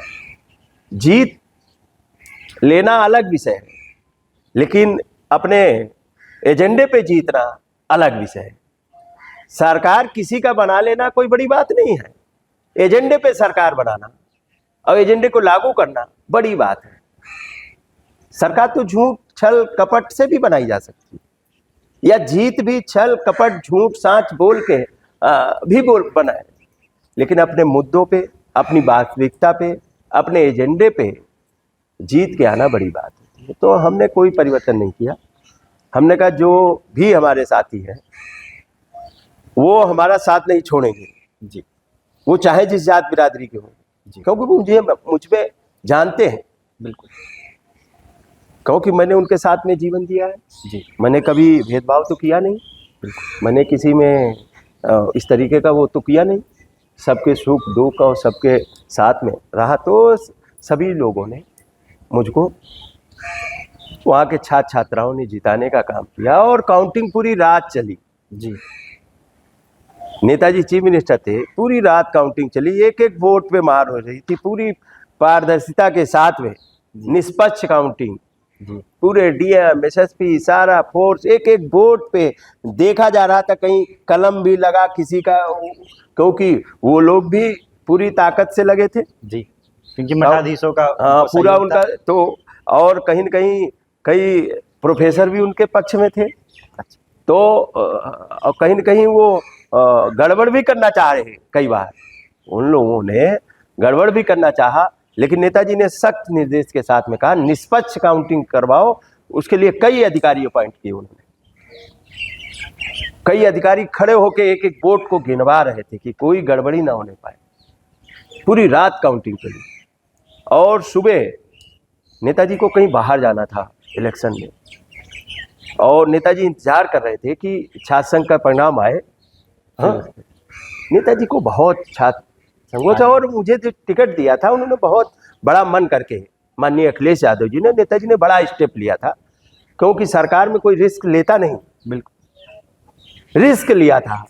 जीत लेना अलग विषय है, लेकिन अपने एजेंडे पे जीतना अलग विषय है। सरकार किसी का बना लेना कोई बड़ी बात नहीं है, एजेंडे पे सरकार बनाना और एजेंडे को लागू करना बड़ी बात है। सरकार तो झूठ छल कपट से भी बनाई जा सकती है, या जीत भी छल कपट झूठ सांच बोल के भी बोल बनाए, लेकिन अपने मुद्दों पे, अपनी वास्तविकता पे, अपने एजेंडे पे जीत के आना बड़ी बात होती है। तो हमने कोई परिवर्तन नहीं किया। हमने कहा जो भी हमारे साथी हैं वो हमारा साथ नहीं छोड़ेंगे जी, वो चाहे जिस जात बिरादरी के हों, क्योंकि वो मुझ पे जानते हैं, बिल्कुल क्योंकि मैंने उनके साथ में जीवन दिया है। जी, मैंने कभी भेदभाव तो किया नहीं, मैंने किसी में इस तरीके का वो तो किया नहीं, सबके सुख दुख और सबके साथ में रहा। तो सभी लोगों ने मुझको, वहाँ के छात्र छात्राओं ने जिताने का काम किया और काउंटिंग पूरी रात चली। जी, नेताजी चीफ मिनिस्टर थे, पूरी रात काउंटिंग चली, एक एक वोट पे मार हो रही थी, पूरी पारदर्शिता के साथ में निष्पक्ष काउंटिंग, जी, पूरे डीएम एसएसपी सारा फोर्स एक एक वोट पे देखा जा रहा था, कहीं कलम भी लगा किसी का, क्योंकि वो लोग भी पूरी ताकत से लगे थे। जी, क्योंकि मठाधीशों का हाँ, उनको पूरा सहयोग था। उनका तो, और कहीं न कहीं कई प्रोफेसर भी उनके पक्ष में थे। तो और कहीं न कहीं वो गड़बड़ भी करना चाह रहे हैं, कई बार उन लोगों ने गड़बड़ भी करना चाहा, लेकिन नेताजी ने सख्त निर्देश के साथ में कहा निष्पक्ष काउंटिंग करवाओ। उसके लिए कई अधिकारी अपॉइंट किए उन्होंने, कई अधिकारी खड़े होकर एक एक वोट को गिनवा रहे थे कि कोई गड़बड़ी ना होने पाए। पूरी रात काउंटिंग चली और सुबह नेताजी को कहीं बाहर जाना था इलेक्शन में, और नेताजी इंतजार कर रहे थे कि छात्र संघ का परिणाम आए। हाँ, नेताजी को बहुत छात्र संघों से, और मुझे जो टिकट दिया था उन्होंने बहुत बड़ा मन करके, माननीय अखिलेश यादव जी ने, नेताजी ने बड़ा स्टेप लिया था, क्योंकि सरकार में कोई रिस्क लेता नहीं, बिल्कुल रिस्क लिया था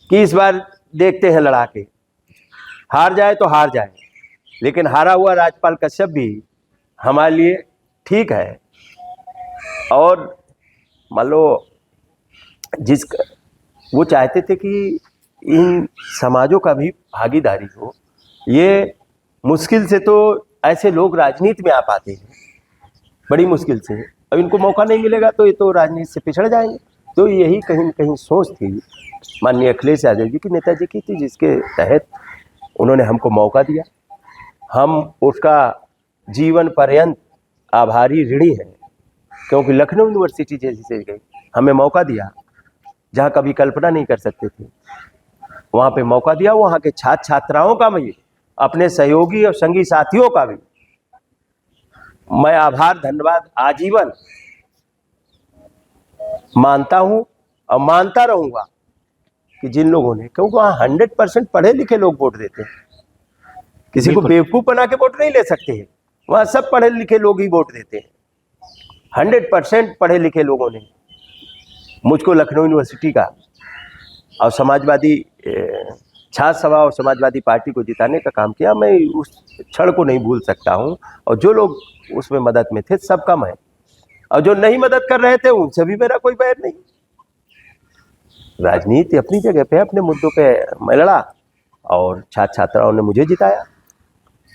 कि इस बार देखते हैं लड़ा के, हार जाए तो हार जाए, लेकिन हारा हुआ राजपाल कश्यप भी हमारे लिए ठीक है। और मान लो जिस वो चाहते थे कि इन समाजों का भी भागीदारी हो, ये मुश्किल से तो ऐसे लोग राजनीति में आ पाते हैं, बड़ी मुश्किल से। अब इनको मौका नहीं मिलेगा तो ये तो राजनीति से पिछड़ जाएंगे। तो यही कहीं न कहीं सोच थी माननीय अखिलेश यादव जी की, नेताजी की थी, जिसके तहत उन्होंने हमको मौका दिया। हम उसका जीवन पर्यंत आभारी ऋणी हैं, क्योंकि लखनऊ यूनिवर्सिटी जैसी जगह हमें मौका दिया जहाँ कभी कल्पना नहीं कर सकते थे, वहाँ पे मौका दिया। वहाँ के छात्र छात्राओं का भी, अपने सहयोगी और संगी साथियों का भी मैं आभार धन्यवाद आजीवन मानता हूँ और मानता रहूँगा कि जिन लोगों ने, क्योंकि वहाँ 100% पढ़े लिखे लोग वोट देते हैं, किसी को बेवकूफ़ बना के वोट नहीं ले सकते हैं, वहाँ सब पढ़े लिखे लोग ही वोट देते हैं। 100% पढ़े लिखे लोगों ने मुझको लखनऊ यूनिवर्सिटी का और समाजवादी छात्र सभा और समाजवादी पार्टी को जिताने का काम किया। मैं उस क्षण को नहीं भूल सकता हूँ, और जो लोग उसमें मदद में थे सबका मैं, और जो नहीं मदद कर रहे थे उनसे भी मेरा कोई बैर नहीं। राजनीति अपनी जगह पे, अपने मुद्दों पे मैं लड़ा और छात्र छात्राओं ने मुझे जिताया।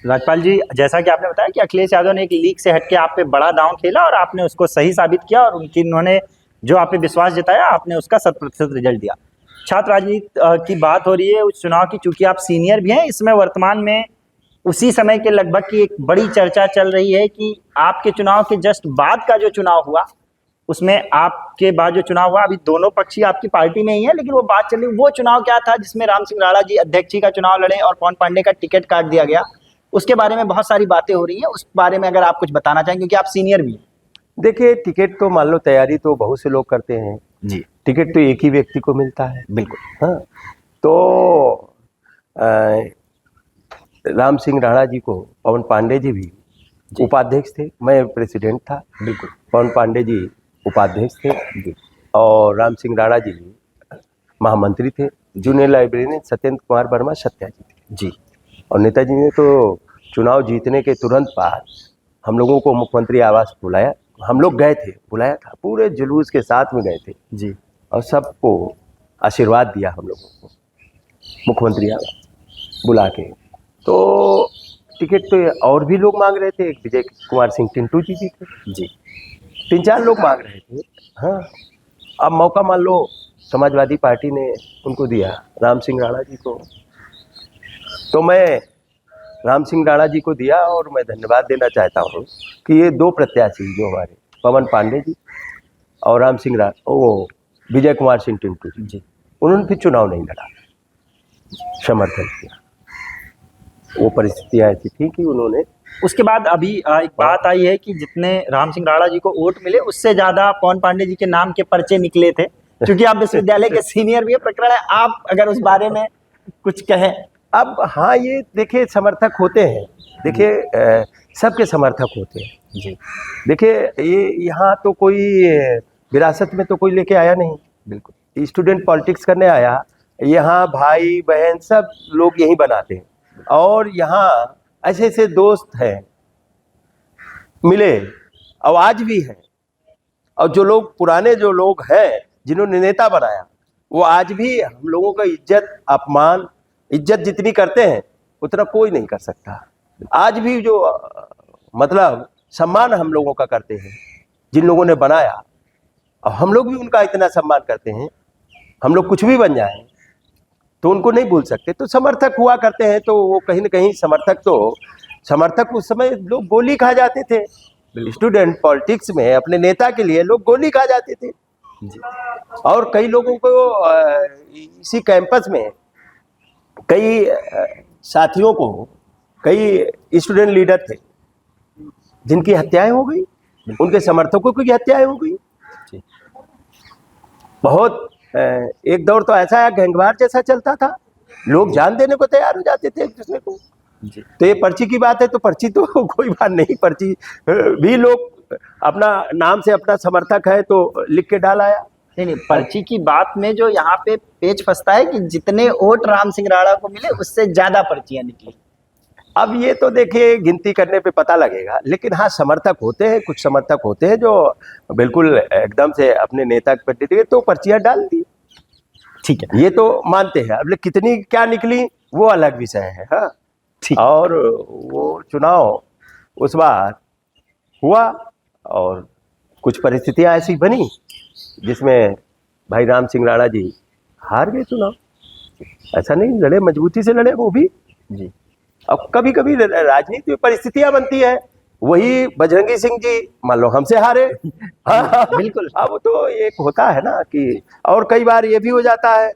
राजपाल जी, जैसा कि आपने बताया कि अखिलेश यादव ने एक लीग से हटके आप पे बड़ा दांव खेला और आपने उसको सही साबित किया, और उन्होंने जो आप पे विश्वास जताया आपने उसका 100% रिजल्ट दिया। छात्र राजनीति की बात हो रही है उस चुनाव की, चूंकि आप सीनियर भी हैं, इसमें वर्तमान में उसी समय के लगभग की एक बड़ी चर्चा चल रही है कि आपके चुनाव के जस्ट बाद का जो चुनाव हुआ, उसमें आपके बाद जो चुनाव हुआ, अभी दोनों पक्षी आपकी पार्टी में ही है, लेकिन वो बात चल रही, वो चुनाव क्या था जिसमें राम सिंह राणा जी अध्यक्ष जी का चुनाव लड़े और पवन पांडे का टिकट काट दिया गया? उसके बारे में बहुत सारी बातें हो रही हैं, उस बारे में अगर आप कुछ बताना चाहें, क्योंकि आप सीनियर भी हैं। देखिए, टिकट तो मान लो तैयारी तो बहुत से लोग करते हैं जी, टिकट तो एक ही व्यक्ति को मिलता है। बिल्कुल। हाँ, तो राम सिंह राणा जी को पवन पांडे जी भी उपाध्यक्ष थे, मैं प्रेसिडेंट था। बिल्कुल। पवन पांडे जी उपाध्यक्ष थे और राम सिंह राणा जी महामंत्री थे। जूनियर लाइब्रेरियन सत्येंद्र कुमार वर्मा सत्या जी थे जी। और नेताजी ने तो चुनाव जीतने के तुरंत बाद हम लोगों को मुख्यमंत्री आवास बुलाया, हम लोग गए थे, बुलाया था, पूरे जुलूस के साथ में गए थे जी, और सबको आशीर्वाद दिया हम लोगों को मुख्यमंत्री आवास बुला के। तो टिकट तो और भी लोग मांग रहे थे, एक विजय कुमार सिंह टिंटू जी भी थे, जी, 3-4 लोग मांग रहे थे। हाँ, अब मौका मान लो समाजवादी पार्टी ने उनको दिया, राम सिंह राणा जी को। तो मैं राम सिंह राणा जी को दिया और मैं धन्यवाद देना चाहता हूँ कि ये दो प्रत्याशी जो हमारे पवन पांडे जी और राम सिंह वो विजय कुमार सिंह टिंटू जी, उन्होंने फिर चुनाव नहीं लड़ा, समर्थन किया। वो परिस्थितियाँ ऐसी थी कि उन्होंने। उसके बाद अभी एक बात आई है कि जितने राम सिंह राणा जी को वोट मिले उससे ज्यादा पवन पांडे जी के नाम के पर्चे निकले थे, क्योंकि आप विश्वविद्यालय के सीनियर भी है। प्रकरण है, आप अगर उस बारे में कुछ कहें। अब हाँ, ये देखिए समर्थक होते हैं, देखिए सबके समर्थक होते हैं जी। देखिए ये यहाँ तो कोई विरासत में तो कोई लेके आया नहीं, बिल्कुल स्टूडेंट पॉलिटिक्स करने आया। यहाँ भाई बहन सब लोग यहीं बनाते हैं, और यहाँ ऐसे ऐसे दोस्त हैं मिले और आज भी हैं, और जो लोग पुराने जो लोग हैं जिन्होंने नेता बनाया, वो आज भी हम लोगों का इज्जत अपमान, इज्जत जितनी करते हैं उतना कोई नहीं कर सकता। आज भी जो मतलब सम्मान हम लोगों का करते हैं जिन लोगों ने बनाया, और हम लोग भी उनका इतना सम्मान करते हैं। हम लोग कुछ भी बन जाएं तो उनको नहीं भूल सकते। तो समर्थक हुआ करते हैं, तो वो कहीं ना कहीं समर्थक उस समय लोग गोली खा जाते थे। स्टूडेंट पॉलिटिक्स में अपने नेता के लिए लोग गोली खा जाते थे जी। और कई लोगों को इसी कैंपस में कई साथियों को, कई स्टूडेंट लीडर थे जिनकी हत्याएं हो गई, उनके समर्थकों की हत्याएं हो गई। बहुत एक दौर तो ऐसा है गैंगवार जैसा चलता था, लोग जान देने को तैयार हो जाते थे एक दूसरे को जी। तो ये पर्ची की बात है, तो पर्ची तो कोई बात नहीं, पर्ची भी लोग अपना नाम से अपना समर्थक है तो लिख के डाल आया। नहीं, पर्ची की बात में जो यहाँ पे पेच फंसता है कि जितने वोट राम सिंह राणा को मिले उससे ज्यादा पर्चियां निकली। अब ये तो देखिए गिनती करने पे पता लगेगा, लेकिन हाँ समर्थक होते हैं, कुछ समर्थक होते हैं जो बिल्कुल एकदम से अपने नेता के प्रति तो पर्चियां डाल दी, ठीक है, ये तो मानते हैं। अब कितनी क्या निकली वो अलग विषय है। हाँ ठीक। और वो चुनाव उस बार हुआ और कुछ परिस्थितियां ऐसी बनी जिसमें भाई राम सिंह राणा जी हार गए चुनाव। ऐसा नहीं, लड़े, मजबूती से लड़े वो भी जी। अब कभी कभी राजनीति में परिस्थितियां बनती है, वही बजरंगी सिंह जी मान लो हमसे हारे। हाँ बिल्कुल। अब तो एक होता है ना कि, और कई बार ये भी हो जाता है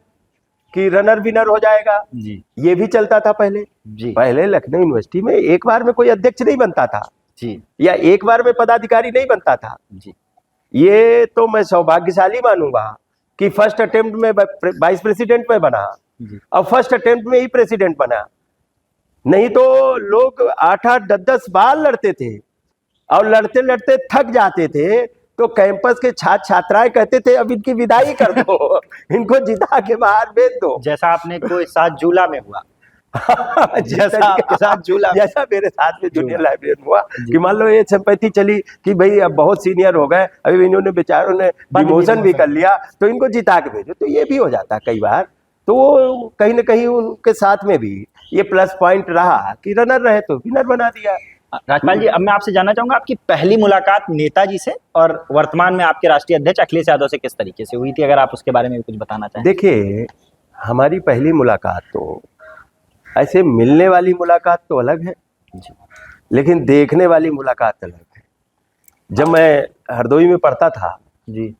कि रनर विनर हो जाएगा जी। ये भी चलता था पहले जी। पहले लखनऊ यूनिवर्सिटी में एक बार में कोई अध्यक्ष नहीं बनता था जी, या एक बार में पदाधिकारी नहीं बनता था जी। ये तो मैं सौभाग्यशाली मानूंगा कि फर्स्ट अटेम्प्ट में वाइस प्रेसिडेंट में बना और फर्स्ट अटेम्प्ट में ही प्रेसिडेंट बना। नहीं तो लोग 8-8, 10-10 बार लड़ते थे और लड़ते लड़ते थक जाते थे, तो कैंपस के छात्र छात्राएं कहते थे अब इनकी विदाई कर दो, इनको जिता के बाहर भेज दो। जैसा आपने कोई साथ झूला में हुआ जैसा आपके साथ झूला, जैसा मेरे साथ में जूनियर लाइब्रेरियन हुआ कि मान लो ये संपत्ति चली कि भाई अब बहुत सीनियर हो गए, अभी इन्होंने बेचारों ने डिमोशन भी कर लिया तो इनको जिता के भेजो। तो ये भी हो जाता कई बार, तो वो कहीं ना कहीं उनके साथ में भी ये प्लस पॉइंट रहा कि रनर रहे तो विनर बना दिया। राजपाल जी, अब मैं आपसे जानना चाहूंगा आपकी पहली मुलाकात नेताजी से और वर्तमान में आपके राष्ट्रीय अध्यक्ष अखिलेश यादव से किस तरीके से हुई थी, अगर आप उसके बारे में कुछ बताना चाहें। देखिए हमारी पहली मुलाकात तो ऐसे मिलने वाली मुलाकात तो अलग है जी, लेकिन देखने वाली मुलाकात अलग है। जब मैं हरदोई में पढ़ता था जी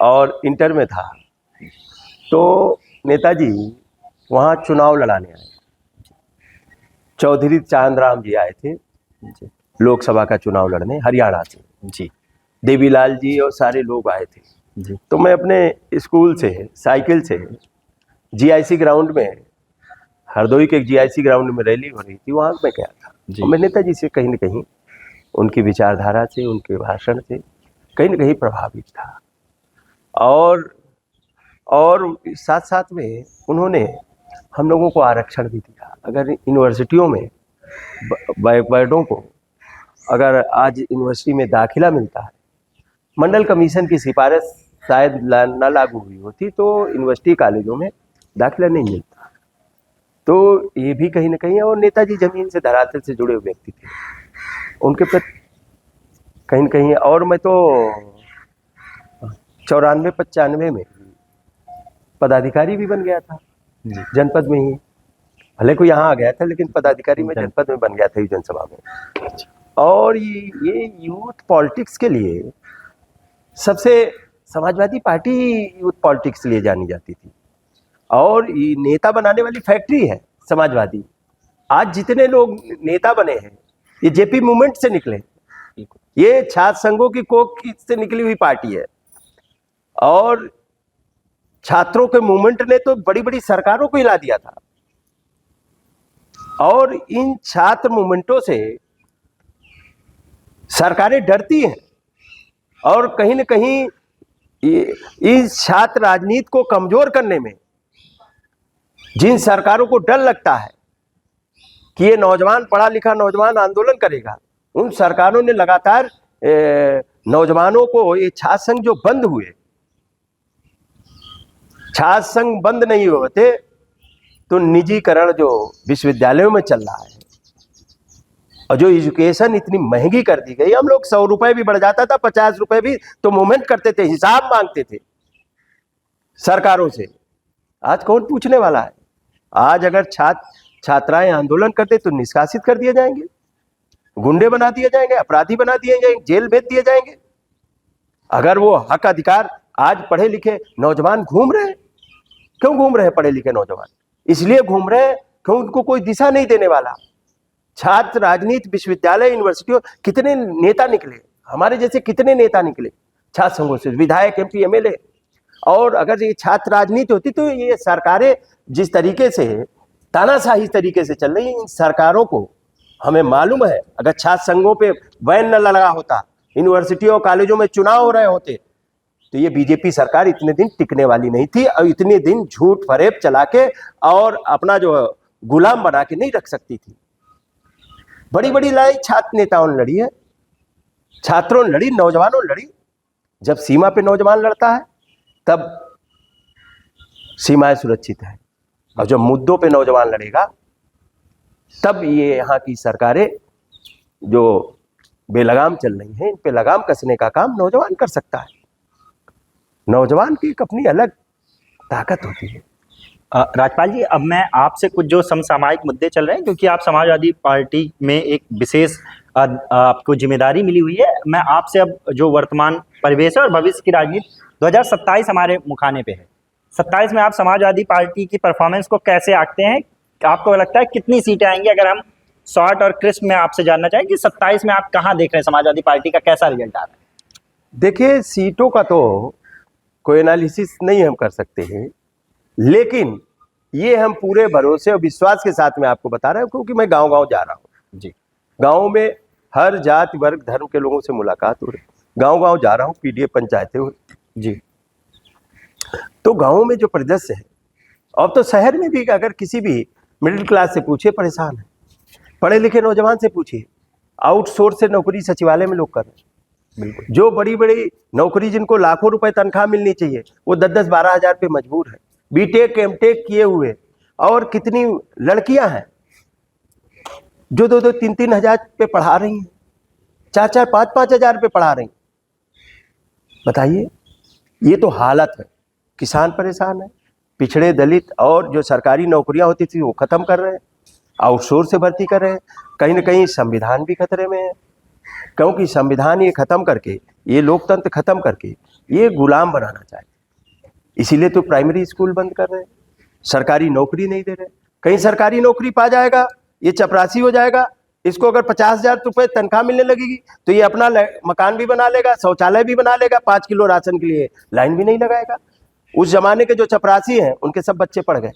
और इंटर में था, तो नेताजी वहाँ चुनाव लड़ाने आए। चौधरी चांदराम जी आए थे लोकसभा का चुनाव लड़ने हरियाणा से जी, देवीलाल जी और सारे लोग आए थे जी। तो मैं अपने स्कूल से साइकिल से जीआईसी ग्राउंड में, हरदोई के जीआईसी ग्राउंड में रैली हो रही थी, वहाँ मैं गया था जी। और मैं नेताजी से कहीं ना कहीं उनकी विचारधारा से, उनके भाषण से कहीं ना कहीं प्रभावित था। और साथ साथ में उन्होंने हम लोगों को आरक्षण भी दिया। अगर यूनिवर्सिटियों में बैकवर्डों को अगर आज यूनिवर्सिटी में दाखिला मिलता है, मंडल कमीशन की सिफारिश शायद न लागू हुई होती तो यूनिवर्सिटी कॉलेजों में दाखिला नहीं मिलता। तो ये भी कहीं ना कहीं, और नेताजी जमीन से धरातल से जुड़े हुए व्यक्ति थे, उनके प्रति कहीं ना कहीं। और मैं तो 94-95 में पदाधिकारी भी बन गया था जी। जनपद में ही, भले कोई यहाँ आ गया था लेकिन पदाधिकारी में जनपद में बन गया था युवजन सभा में। और ये यूथ पॉलिटिक्स के लिए सबसे समाजवादी पार्टी यूथ पॉलिटिक्स के लिए जानी जाती थी, और ये नेता बनाने वाली फैक्ट्री है समाजवादी। आज जितने लोग नेता बने हैं ये जेपी मूवमेंट से निकले, ये छात्र संघों की कोक से निकली हुई पार्टी है। और छात्रों के मूवमेंट ने तो बड़ी बड़ी सरकारों को हिला दिया था, और इन छात्र मूवमेंटों से सरकारें डरती हैं, और कहीं न कहीं इस छात्र राजनीति को कमजोर करने में जिन सरकारों को डर लगता है कि ये नौजवान पढ़ा लिखा नौजवान आंदोलन करेगा, उन सरकारों ने लगातार नौजवानों को ये छात्र संघ जो बंद हुए, छात्र संघ बंद नहीं होते तो निजीकरण जो विश्वविद्यालयों में चल रहा है और जो एजुकेशन इतनी महंगी कर दी गई, हम लोग 100 रुपए भी बढ़ जाता था, 50 रुपए भी तो मूवमेंट करते थे, हिसाब मांगते थे सरकारों से। आज कौन पूछने वाला है? आज अगर छात्राएं आंदोलन करते तो निष्कासित कर दिए जाएंगे, गुंडे बना दिए जाएंगे, अपराधी बना दिए जाएंगे, जेल भेज दिए जाएंगे। अगर वो हक अधिकार, आज पढ़े लिखे नौजवान घूम रहे हैं, क्यों घूम रहे हैं पढ़े लिखे नौजवान? इसलिए घूम रहे हैं कि उनको कोई दिशा नहीं देने वाला। छात्र राजनीति, विश्वविद्यालय, यूनिवर्सिटियों, कितने नेता निकले, हमारे जैसे कितने नेता निकले छात्र संघों से, विधायक, एमपी, एमएलए। और अगर ये छात्र राजनीति होती तो ये सरकारें जिस तरीके से तानाशाही तरीके से चल रही, इन सरकारों को हमें मालूम है, अगर छात्र संघों पे बैन न लगा होता, यूनिवर्सिटियों कॉलेजों में चुनाव हो रहे होते, तो ये बीजेपी सरकार इतने दिन टिकने वाली नहीं थी, और इतने दिन झूठ फरेब चला के और अपना जो गुलाम बना के नहीं रख सकती थी। बड़ी बड़ी लड़ाई छात्र नेताओं ने लड़ी है, छात्रों ने लड़ी, नौजवानों ने लड़ी। जब सीमा पे नौजवान लड़ता है तब सीमाएं सुरक्षित है, और जब मुद्दों पे नौजवान लड़ेगा तब ये यहाँ की सरकारें जो बेलगाम चल रही हैं, इन पे लगाम कसने का काम नौजवान कर सकता है। नौजवान की एक अपनी अलग ताकत होती है। राजपाल जी, अब मैं आपसे कुछ जो समसामयिक मुद्दे चल रहे हैं, क्योंकि आप समाजवादी पार्टी में एक विशेष आपको जिम्मेदारी मिली हुई है, मैं आपसे अब जो वर्तमान परिवेश है और भविष्य की राजनीति 2027 हमारे मुखाने पे है, 27 में आप समाजवादी पार्टी की परफॉर्मेंस को कैसे आंकते हैं? आपको लगता है कितनी सीटें आएंगी? अगर हम शॉर्ट और क्रिस्प में आपसे जानना चाहें कि 27 में आप कहाँ देख रहे हैं समाजवादी पार्टी का कैसा रिजल्ट आ रहा है? देखिए, सीटों का तो कोई एनालिसिस नहीं हम कर सकते हैं, लेकिन ये हम पूरे भरोसे और विश्वास के साथ में आपको बता रहा हूँ, क्योंकि मैं गांव-गांव जा रहा हूँ जी। गांव में हर जाति वर्ग धर्म के लोगों से मुलाकात हो रही, गांव-गांव जा रहा हूँ, पीडीएफ पंचायतें हो जी। तो गाँव में जो परिदृश्य है, अब तो शहर में भी अगर किसी भी मिडिल क्लास से पूछिए परेशान है, पढ़े लिखे नौजवान से पूछिए, आउटसोर्स से नौकरी सचिवालय में लोग कर रहे हैं। बिल्कुल, जो बड़ी बड़ी नौकरी जिनको लाखों रुपए तनख्वाह मिलनी चाहिए, वो 10-10, 12 हजार पे मजबूर है। बीटेक एमटेक किए हुए, और कितनी लड़कियां हैं जो 2-2, 3-3 हजार पे पढ़ा रही हैं, 4-4, 5-5 हजार पे पढ़ा रही। बताइए, ये तो हालत है। किसान परेशान है, पिछड़े दलित और जो सरकारी नौकरियां होती थी वो खत्म कर रहे हैं, आउटसोर्स से भर्ती कर रहे हैं। कहीं ना कहीं संविधान भी खतरे में है, क्योंकि संविधान ये खत्म करके, ये लोकतंत्र खत्म करके ये गुलाम बनाना चाहते, इसीलिए तो प्राइमरी स्कूल बंद कर रहे हैं, सरकारी नौकरी नहीं दे रहे। कहीं सरकारी नौकरी पा जाएगा, ये चपरासी हो जाएगा, इसको अगर 50,000 रुपये तनख्वाह मिलने लगेगी तो ये अपना मकान भी बना लेगा, शौचालय भी बना लेगा, 5 किलो राशन के लिए लाइन भी नहीं लगाएगा। उस जमाने के जो चपरासी हैं उनके सब बच्चे पढ़ गए।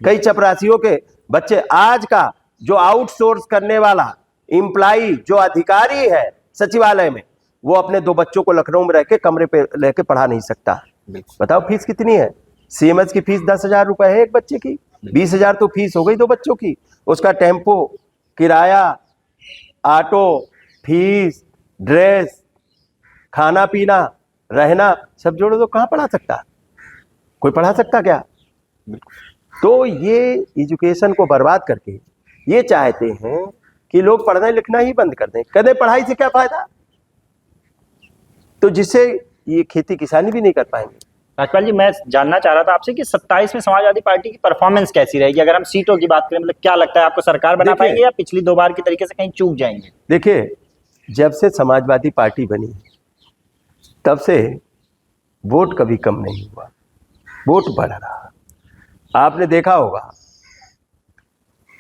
कई चपरासियों के बच्चे, आज का जो आउटसोर्स करने वाला एम्प्लॉई, जो अधिकारी है सचिवालय में, वो अपने 2 बच्चों को लखनऊ में रह के कमरे पे लेके पढ़ा नहीं सकता। बताओ फीस कितनी है? सीएमएस की फीस 10,000 रुपए है एक बच्चे की, 20,000 तो फीस हो गई 2 बच्चों की, उसका टेम्पो किराया, ऑटो फीस, ड्रेस, खाना पीना, रहना, सब जोड़ो तो कहाँ पढ़ा सकता? कोई पढ़ा सकता क्या? तो ये एजुकेशन को बर्बाद करके ये चाहते हैं कि लोग पढ़ना लिखना ही बंद कर दें। कहते पढ़ाई से क्या फायदा? तो जिससे ये खेती किसानी भी नहीं कर पाएंगे, राजपाल जी, मैं जानना चाह रहा था आपसे कि 27 में समाजवादी पार्टी की परफॉर्मेंस कैसी रहेगी? अगर हम सीटों की बात करें, मतलब क्या लगता है आपको, सरकार बना देखिए- पाएंगे या पिछली 2 बार की तरीके से कहीं चूक जाएंगे? देखिए, जब से समाजवादी पार्टी बनी तब से वोट कभी कम नहीं हुआ, वोट बढ़ रहा। आपने देखा होगा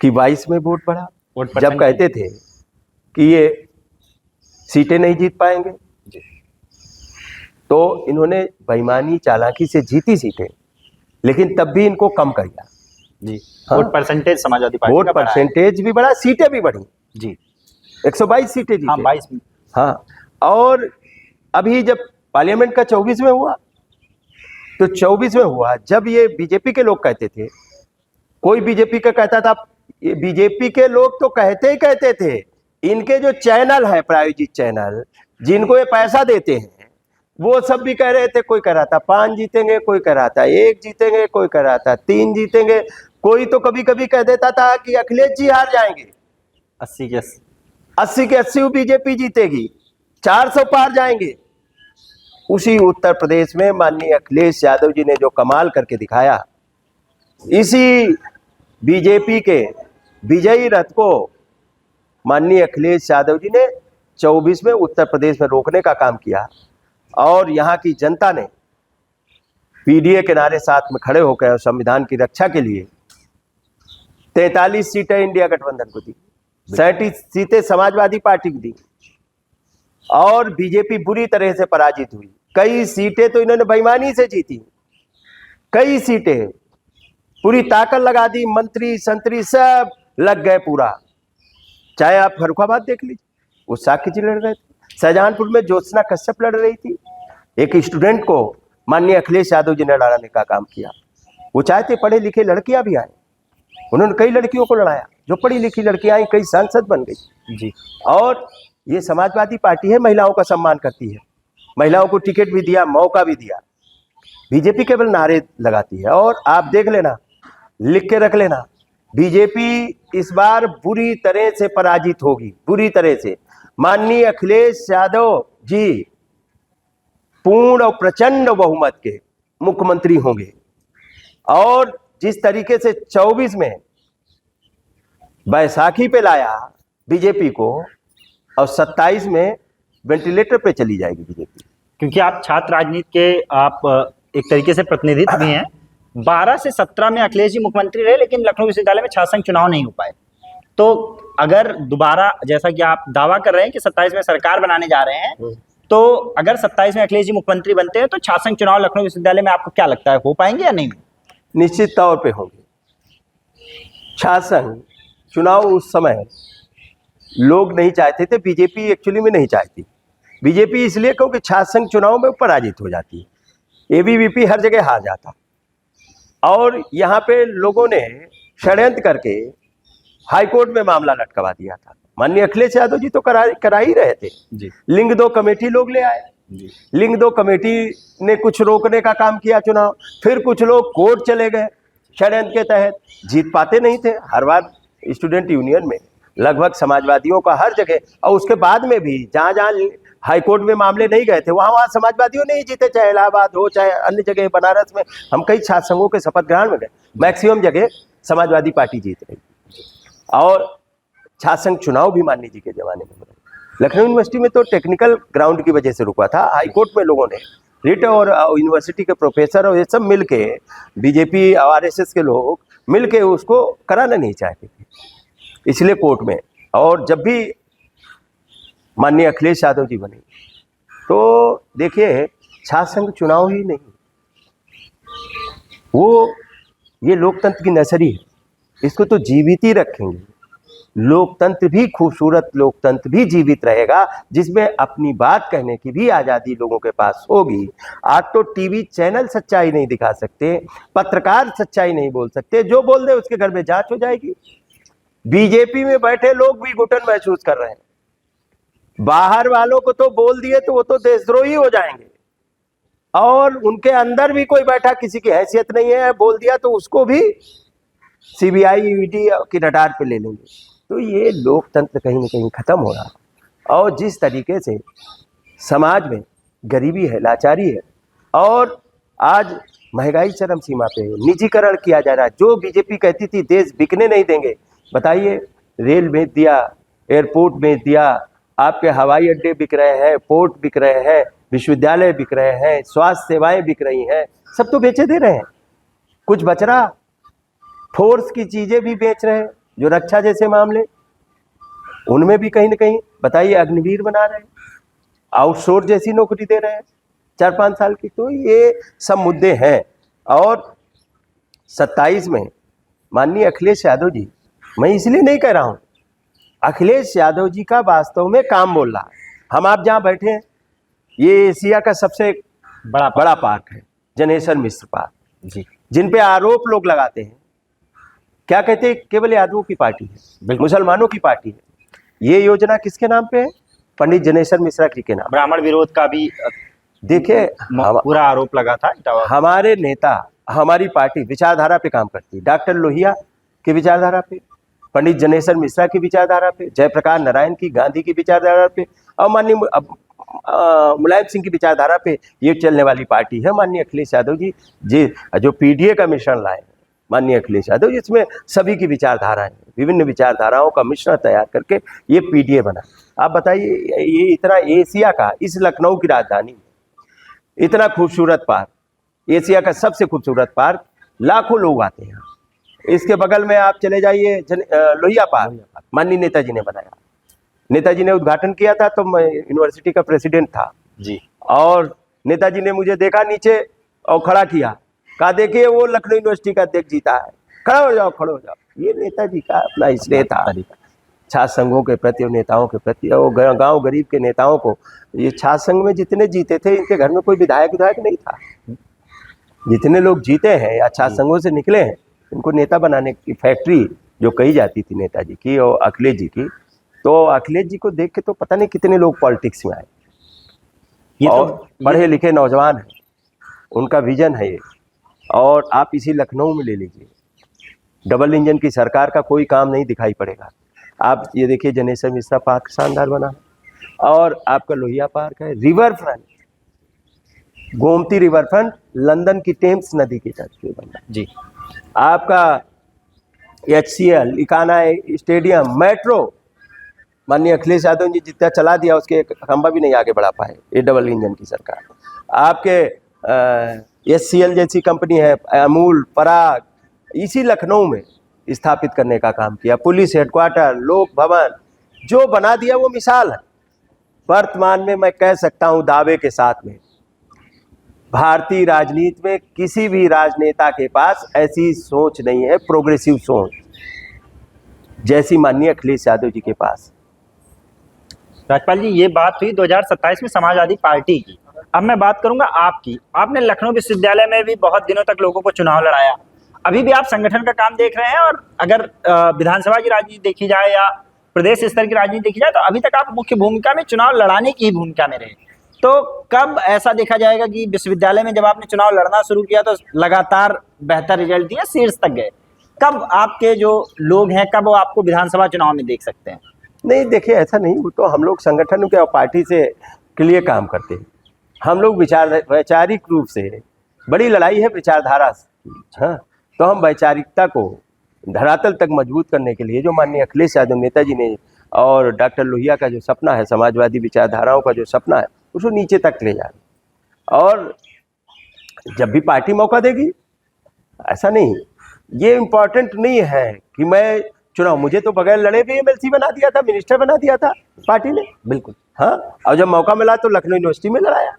कि 22 में वोट बढ़ा, वोट जब परसेंट कहते थे कि ये सीटें नहीं जीत पाएंगे, जी। तो इन्होंने बेईमानी चालाकी से जीती सीटें, लेकिन तब भी इनको कम कर दिया। जी। हाँ? Vote percentage Samajwadi party vote का बढ़ा है। परसेंटेज भी बढ़ा, सीटें भी बढ़ी, जी। 122 सीटें हाँ, जीते। 22 में। हाँ, और अभी जब पार्लियामेंट का 24 में हुआ, तो 24 में हुआ जब ये बीजेपी के लोग कहते थे, कोई बीजेपी का कहता था, ये बीजेपी के लोग तो कहते ही कहते थे, इनके जो चैनल है प्रायोजित चैनल, जिनको ये पैसा देते हैं, वो सब भी कह रहे थे, कोई कह रहा था 5 जीतेंगे, कोई कह रहा था 1 जीतेंगे, कोई कह रहा था 3 जीतेंगे, कोई तो कभी कभी कह देता था कि अखिलेश जी हार जाएंगे, 80 के 80। 80 के 80 बीजेपी जीतेगी, 400 पार जाएंगे। उसी उत्तर प्रदेश में माननीय अखिलेश यादव जी ने जो कमाल करके दिखाया, इसी बीजेपी के विजयी रथ को माननीय अखिलेश यादव जी ने 24 में उत्तर प्रदेश में रोकने का काम किया, और यहाँ की जनता ने पीडीए के नारे साथ में खड़े होकर संविधान की रक्षा के लिए 43 सीटें इंडिया गठबंधन को दी, 37 सीटें समाजवादी पार्टी को दी, और बीजेपी बुरी तरह से पराजित हुई। कई सीटें तो इन्होंने बेईमानी से जीती, कई सीटें पूरी ताकत लगा दी, मंत्री संतरी सब लग गए पूरा। चाहे आप फर्रुखाबाद देख लीजिए, वो साक्य जी लड़ रहे थे, शाहजहांपुर में ज्योत्सना कश्यप लड़ रही थी, एक स्टूडेंट को माननीय अखिलेश यादव जी ने लड़ाने का काम किया। वो चाहते पढ़े लिखे लड़कियां भी आए, उन्होंने कई लड़कियों को लड़ाया, जो पढ़ी लिखी लड़कियां आई, कई सांसद बन गई। जी। और ये समाजवादी पार्टी है, महिलाओं का सम्मान करती है, महिलाओं को टिकट भी दिया, मौका भी दिया। बीजेपी केवल नारे लगाती है, और आप देख लेना, लिख के रख लेना, बीजेपी इस बार बुरी तरह से पराजित होगी, बुरी तरह से। माननीय अखिलेश यादव जी पूर्ण और प्रचंड बहुमत के मुख्यमंत्री होंगे, और जिस तरीके से 24 में बैसाखी पे लाया बीजेपी को, और 27 में वेंटिलेटर पे चली जाएगी बीजेपी। क्योंकि आप छात्र राजनीति के आप एक तरीके से प्रतिनिधित्व भी हैं। 12 से 17 में अखिलेश जी मुख्यमंत्री रहे, लेकिन लखनऊ विश्वविद्यालय में छात्र संघ चुनाव नहीं हो पाए। तो अगर दोबारा, जैसा कि आप दावा कर रहे हैं कि 27 में सरकार बनाने जा रहे हैं, तो अगर 27 में अखिलेश जी मुख्यमंत्री बनते हैं, तो छात्र संघ चुनाव लखनऊ विश्वविद्यालय में आपको क्या लगता है, हो पाएंगे या नहीं? निश्चित तौर पे होंगे। छात्र संघ चुनाव उस समय लोग नहीं चाहते थे, बीजेपी एक्चुअली में नहीं चाहती। बीजेपी इसलिए क्योंकि छात्र संघ चुनाव में पराजित हो जाती है, एबीवीपी हर जगह हार जाता, और यहाँ पे लोगों ने षड्यंत्र करके हाईकोर्ट में मामला लटकवा दिया था। माननीय अखिलेश यादव जी तो करा ही रहे थे जी। लिंग 2 कमेटी लोग ले आए, लिंग 2 कमेटी ने कुछ रोकने का काम किया चुनाव, फिर कुछ लोग कोर्ट चले गए षड्यंत्र के तहत, जीत पाते नहीं थे। हर बार स्टूडेंट यूनियन में लगभग समाजवादियों का हर जगह, और उसके बाद में भी जहाँ जहाँ हाईकोर्ट में मामले नहीं गए थे, वहाँ वहाँ समाजवादियों ने ही जीते, चाहे इलाहाबाद हो, चाहे अन्य जगह, बनारस में हम कई छात्र संघों के शपथ ग्रहण में गए, मैक्सिमम जगह समाजवादी पार्टी जीत रही। और छात्र संघ चुनाव भी माननीय जी के जमाने में हुए। लखनऊ यूनिवर्सिटी में तो टेक्निकल ग्राउंड की वजह से रुका था, हाईकोर्ट में लोगों ने रिट और यूनिवर्सिटी के प्रोफेसर और ये सब मिलके, बीजेपी और आरएसएस के लोग मिलके उसको कराना नहीं चाहते थे, इसलिए कोर्ट में। और जब भी माननीय अखिलेश यादव जी बने, तो देखिए छात्र संघ चुनाव ही नहीं, वो ये लोकतंत्र की नर्सरी है, इसको तो जीवित ही रखेंगे। लोकतंत्र भी खूबसूरत लोकतंत्र भी जीवित रहेगा, जिसमें अपनी बात कहने की भी आज़ादी लोगों के पास होगी। आज तो टीवी चैनल सच्चाई नहीं दिखा सकते, पत्रकार सच्चाई नहीं बोल सकते, जो बोल दे उसके घर में जांच हो जाएगी। बीजेपी में बैठे लोग भी घुटन महसूस कर रहे हैं, बाहर वालों को तो बोल दिए तो वो तो देशद्रोही हो जाएंगे, और उनके अंदर भी कोई बैठा किसी की हैसियत नहीं है, बोल दिया तो उसको भी सीबीआई ईडी की रडार पे ले लेंगे। तो ये लोकतंत्र कहीं ना कहीं खत्म हो रहा है। और जिस तरीके से समाज में गरीबी है, लाचारी है, और आज महंगाई चरम सीमा पे है, निजीकरण किया जा रहा है। जो बीजेपी कहती थी देश बिकने नहीं देंगे, बताइए, रेल बेच दिया, एयरपोर्ट बेच दिया, आपके हवाई अड्डे बिक रहे हैं, पोर्ट बिक रहे हैं, विश्वविद्यालय बिक रहे हैं, स्वास्थ्य सेवाएं बिक रही हैं, सब तो बेचे दे रहे हैं। कुछ बच रहा? फोर्स की चीजें भी बेच रहे हैं, जो रक्षा जैसे मामले, उनमें भी कहीं ना कहीं बताइए अग्निवीर बना रहे हैं, आउटसोर्स जैसी नौकरी दे रहे हैं 4-5 साल की। तो ये सब मुद्दे हैं। और 27 में माननीय अखिलेश यादव जी, मैं इसलिए नहीं कह रहा हूं, अखिलेश यादव जी का वास्तव में काम बोल रहा है। हम आप जहां बैठे हैं, ये एशिया का सबसे बड़ा पार्क है, जनेश्वर मिश्र पार्क जी, जिन पे आरोप लोग लगाते हैं, क्या कहते हैं, केवल यादवों की पार्टी है, मुसलमानों की पार्टी है। ये योजना किसके नाम पे है? पंडित जनेश्वर मिश्रा जी के नाम। ब्राह्मण विरोध का भी देखिए, पूरा आरोप लगा था। हमारे नेता, हमारी पार्टी विचारधारा पे काम करती है। डॉक्टर लोहिया की विचारधारा पे, पंडित जनेश्वर मिश्रा की विचारधारा पे, जयप्रकाश नारायण की, गांधी की विचारधारा पे, और माननीय मुलायम सिंह की विचारधारा पे ये चलने वाली पार्टी है। माननीय अखिलेश यादव जी जो पीडीए का मिश्रण लाए, माननीय अखिलेश यादव, जिसमें सभी की विचारधाराएं, विभिन्न विचारधाराओं का मिश्रण तैयार करके ये पीडीए बना। आप बताइए, ये इतना एशिया का, इस लखनऊ की राजधानी में इतना खूबसूरत पार्क, एशिया का सबसे खूबसूरत पार्क, लाखों लोग आते हैं। इसके बगल में आप चले जाइए, लोहिया पार्क माननीय नेताजी ने बनाया, नेताजी ने उद्घाटन किया था, तो मैं यूनिवर्सिटी का प्रेसिडेंट था जी, और नेताजी ने मुझे देखा नीचे और खड़ा किया, कहा देखिए वो लखनऊ यूनिवर्सिटी का अध्यक्ष जीता है, खड़ा हो जाओ, खड़े हो जाओ। ये नेताजी का अपना इसलिए था, छात्र संघों के प्रति और नेताओं के प्रति, और गांव गरीब के नेताओं को। ये छात्र संघ में जितने जीते थे, इनके घर में कोई विधायक नहीं था। जितने लोग जीते हैं या छात्र संघों से निकले हैं, उनको नेता बनाने की फैक्ट्री जो कही जाती थी नेताजी की और अखिलेश जी की, तो अखिलेश जी को देख के तो पता नहीं कितने लोग पॉलिटिक्स में आए। ये और तो पढ़े लिखे नौजवान हैं, उनका विजन है ये। और आप इसी लखनऊ में ले लीजिए, डबल इंजन की सरकार का कोई काम नहीं दिखाई पड़ेगा। आप ये देखिए, जनेश्वर मिश्रा पार्क शानदार बना, और आपका लोहिया पार्क है, river front, Gomti river front London की टेम्स नदी के तट पे बना जी। आपका HCL इकाना स्टेडियम, मेट्रो, माननीय अखिलेश यादव जी जितना चला दिया, उसके एक खंबा भी नहीं आगे बढ़ा पाए ये डबल इंजन की सरकार। आपके SCL जैसी कंपनी है, अमूल, पराग, इसी लखनऊ में स्थापित करने का काम किया। पुलिस हेडक्वार्टर, लोक भवन जो बना दिया वो मिसाल है। वर्तमान में मैं कह सकता हूं दावे के साथ में, भारतीय राजनीति में किसी भी राजनेता के पास ऐसी सोच नहीं है, प्रोग्रेसिव सोच, जैसी माननीय अखिलेश यादव जी के पास। राजपाल जी, ये बात हुई 2027 में समाजवादी पार्टी की। अब मैं बात करूंगा आपकी। आपने लखनऊ विश्वविद्यालय में भी बहुत दिनों तक लोगों को चुनाव लड़ाया, अभी भी आप संगठन का काम देख रहे हैं, और अगर विधानसभा की राजनीति देखी जाए या प्रदेश स्तर की राजनीति देखी जाए, तो अभी तक आप मुख्य भूमिका में चुनाव लड़ाने की ही भूमिका में रहे। तो कब ऐसा देखा जाएगा कि विश्वविद्यालय में जब आपने चुनाव लड़ना शुरू किया तो लगातार बेहतर रिजल्ट दिए, शीर्ष तक गए, कब आपके जो लोग हैं, कब वो आपको विधानसभा चुनाव में देख सकते हैं? नहीं, देखिए ऐसा नहीं, वो तो हम लोग संगठन के और पार्टी से के लिए काम करते हैं। हम लोग वैचारिक रूप से, बड़ी लड़ाई है विचारधारा से, हाँ, तो हम वैचारिकता को धरातल तक मजबूत करने के लिए, जो माननीय अखिलेश यादव नेताजी ने और डॉक्टर लोहिया का जो सपना है, समाजवादी विचारधाराओं का जो सपना है, उसको नीचे तक ले जाए। और जब भी पार्टी मौका देगी, ऐसा नहीं, ये इम्पोर्टेंट नहीं है कि मैं चुनाव, मुझे तो बगैर लड़े भी MLC बना दिया था, मिनिस्टर बना दिया था पार्टी ने, बिल्कुल, हाँ। और जब मौका मिला तो लखनऊ यूनिवर्सिटी में लड़ाया,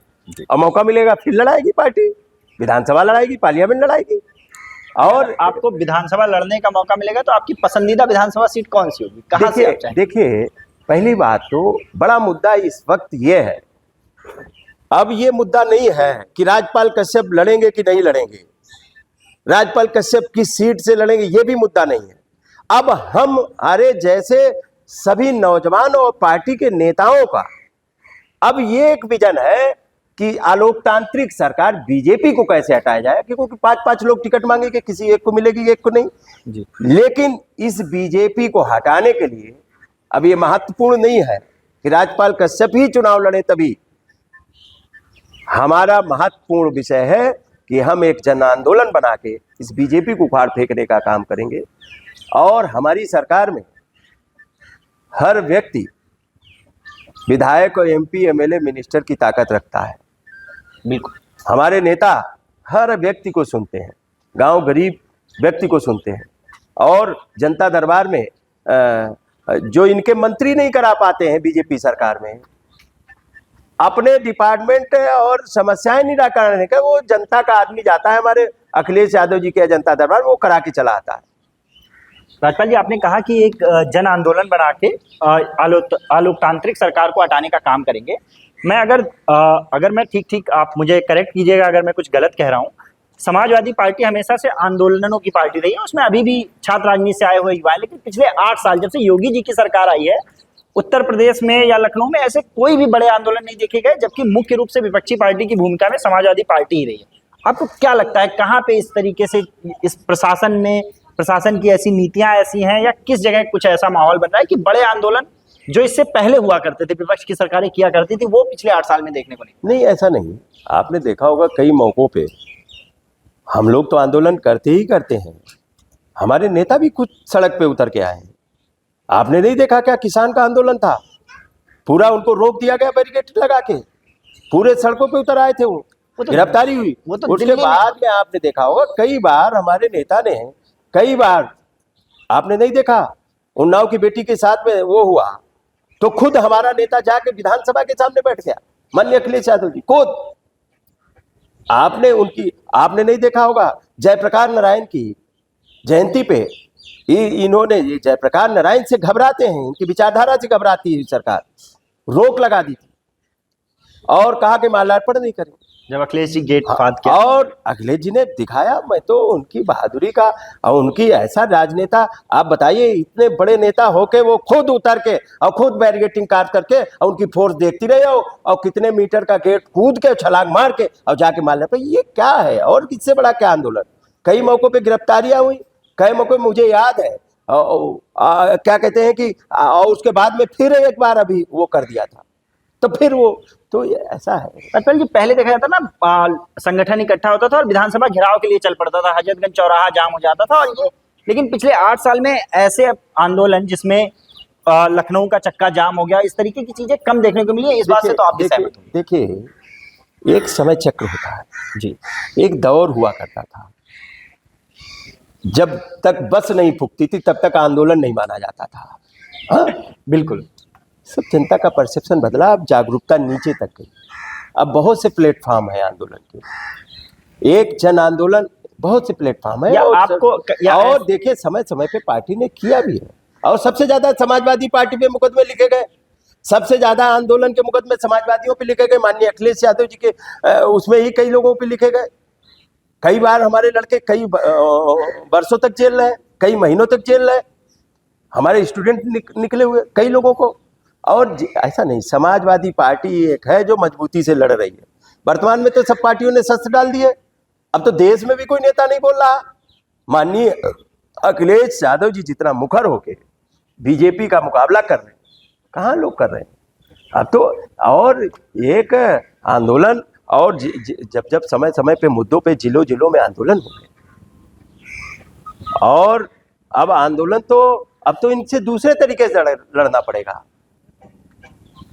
और मौका मिलेगा फिर लड़ाएगी पार्टी, विधानसभा लड़ाएगी, पार्लियामेंट लड़ाएगी। और आपको विधानसभा लड़ने का मौका मिलेगा तो आपकी पसंदीदा विधानसभा सीट कौन सी होगी, कहाँ से आप चाहेंगे? देखिए, पहली बात तो बड़ा मुद्दा इस वक्त ये है, अब ये मुद्दा नहीं है कि राजपाल कश्यप लड़ेंगे कि नहीं लड़ेंगे, राजपाल कश्यप किस सीट से लड़ेंगे, ये भी मुद्दा नहीं है। अब हमारे जैसे सभी नौजवान और पार्टी के नेताओं का अब ये एक विजन है कि आलोकतांत्रिक सरकार बीजेपी को कैसे हटाया जाए, क्योंकि 5-5 लोग टिकट मांगेंगे, किसी एक को मिलेगी, एक को नहीं जी। लेकिन इस बीजेपी को हटाने के लिए अब ये महत्वपूर्ण नहीं है कि राजपाल कश्यप ही चुनाव लड़े, तभी हमारा महत्वपूर्ण विषय है कि हम एक जन आंदोलन बना के इस बीजेपी को उखाड़ फेंकने का काम करेंगे। और हमारी सरकार में हर व्यक्ति विधायक और एमपी एमएलए मिनिस्टर की ताकत रखता है। बिल्कुल। हमारे नेता हर व्यक्ति को सुनते हैं, गांव गरीब व्यक्ति को सुनते हैं। और जनता दरबार में जो इनके मंत्री नहीं करा पाते हैं बीजेपी सरकार में, अपने डिपार्टमेंट और समस्याएं निराकरण का, वो जनता का आदमी जाता है हमारे अखिलेश यादव जी के जनता दरबार में, वो करा के चला आता है। राज्यपाल जी, आपने कहा कि एक जन आंदोलन बना के अलोकतांत्रिक सरकार को हटाने का काम करेंगे। मैं अगर मैं ठीक आप मुझे करेक्ट कीजिएगा अगर मैं कुछ गलत कह रहा हूँ। समाजवादी पार्टी हमेशा से आंदोलनों की पार्टी रही है, उसमें अभी भी छात्र राजनीति से आए हुए युवा है, लेकिन पिछले 8 साल जब से योगी जी की सरकार आई है, उत्तर प्रदेश में या लखनऊ में ऐसे कोई भी बड़े आंदोलन नहीं देखे गए, जबकि मुख्य रूप से विपक्षी पार्टी की भूमिका में समाजवादी पार्टी ही रही है। आपको क्या लगता है कहाँ पे इस तरीके से इस प्रशासन की ऐसी नीतियां ऐसी हैं, या किस जगह कुछ ऐसा माहौल बन रहा है कि बड़े आंदोलन जो इससे पहले हुआ करते थे, विपक्ष की सरकारें किया करती थी, वो पिछले 8 साल में देखने को नहीं, ऐसा नहीं। आपने देखा होगा कई मौकों पे हम लोग तो आंदोलन करते ही करते हैं। हमारे नेता भी कुछ सड़क पे उतर के आए हैं। आपने नहीं देखा क्या किसान का आंदोलन था, पूरा उनको रोक दिया गया बैरिकेड लगा के, पूरे सड़कों पे उतर आए थे, वो तो गिरफ्तारी हुई। वो तो उसके बाद में आपने देखा होगा कई बार हमारे नेता ने, कई बार आपने नहीं देखा उन्नाव की बेटी के साथ में वो हुआ तो खुद हमारा नेता जाके विधानसभा के सामने बैठ गया, माननीय अखिलेश यादव जी खुद। आपने नहीं देखा होगा जयप्रकाश नारायण की जयंती पे इन्होंने, ये जयप्रकाश नारायण से घबराते हैं, इनकी विचारधारा से घबराती है सरकार, रोक लगा दी थी और कहा कि माल्यार्पण नहीं करें। जब अखिलेश जी गेट फाड़ किया और अखिलेश जी ने दिखाया, मैं तो उनकी बहादुरी का और उनकी ऐसा राजनेता, आप बताइए इतने बड़े नेता होके वो खुद उतर के और खुद बैरिकेडिंग काट करके और उनकी फोर्स देखती रही हो और कितने मीटर का गेट कूद के छलांग मार के और जाके माल्यार्पण। ये क्या है और इससे बड़ा क्या आंदोलन। कई मौकों पर गिरफ्तारियां हुई, कई मौके मुझे याद है क्या कहते हैं कि और उसके बाद में फिर एक बार अभी वो कर दिया था, तो फिर वो तो ये ऐसा है। राज्यपाल जी, पहले देखा जाता ना संगठन इकट्ठा होता था और विधानसभा घेराव के लिए चल पड़ता था, हजरतगंज चौराहा जाम हो जाता था, और ये लेकिन पिछले 8 साल में ऐसे आंदोलन जिसमें लखनऊ का चक्का जाम हो गया, इस तरीके की चीजें कम देखने को मिली है। इस बात से तो आप भी सहमत होंगे। देखिए एक समय चक्र होता है जी, एक दौर हुआ करता था, जब तक बस नहीं फूकती थी तब तक आंदोलन नहीं माना जाता था। हाँ बिल्कुल। सब जनता का परसेप्शन बदला, अब जागरूकता नीचे तक गई। अब बहुत से प्लेटफॉर्म है आंदोलन के, एक जन आंदोलन बहुत से प्लेटफॉर्म है। और देखिए समय समय पे पार्टी ने किया भी है, और सबसे ज्यादा समाजवादी पार्टी पे मुकदमे लिखे गए, सबसे ज्यादा आंदोलन के मुकदमे समाजवादियों पे लिखे गए, माननीय अखिलेश यादव जी के उसमें ही कई लोगों पे लिखे गए। कई बार हमारे लड़के कई वर्षों तक जेल रहे, कई महीनों तक जेल रहे, हमारे स्टूडेंट निकले हुए कई लोगों को। और ऐसा नहीं, समाजवादी पार्टी एक है जो मजबूती से लड़ रही है। वर्तमान में तो सब पार्टियों ने शस्त्र डाल दिए, अब तो देश में भी कोई नेता नहीं बोल रहा। माननीय अखिलेश यादव जी जितना मुखर होके बीजेपी का मुकाबला कर रहे हैं, कहाँ लोग कर रहे हैं अब तो। और एक आंदोलन, और जब समय समय पे मुद्दों पे जिलों जिलों में आंदोलन हो गए, और अब आंदोलन तो अब तो इनसे दूसरे तरीके से लड़ना पड़ेगा।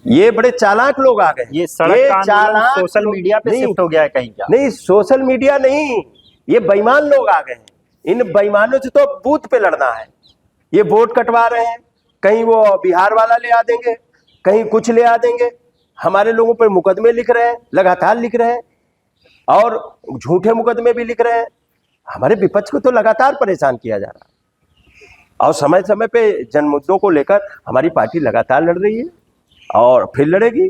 ये बड़े चालाक लोग आ गए, ये सड़क का आंदोलन सोशल मीडिया पे शिफ्ट हो गया है कहीं क्या? नहीं, सोशल मीडिया नहीं, ये बेईमान लोग आ गए हैं। इन बेईमानों से तो बूथ पे लड़ना है। ये वोट कटवा रहे हैं, कहीं वो बिहार वाला ले आ देंगे, कहीं कुछ ले आ देंगे, हमारे लोगों पर मुकदमे लिख रहे हैं, लगातार लिख रहे हैं, और झूठे मुकदमे भी लिख रहे हैं। हमारे विपक्ष को तो लगातार परेशान किया जा रहा है, और समय समय पे जन मुद्दों को लेकर हमारी पार्टी लगातार लड़ रही है और फिर लड़ेगी,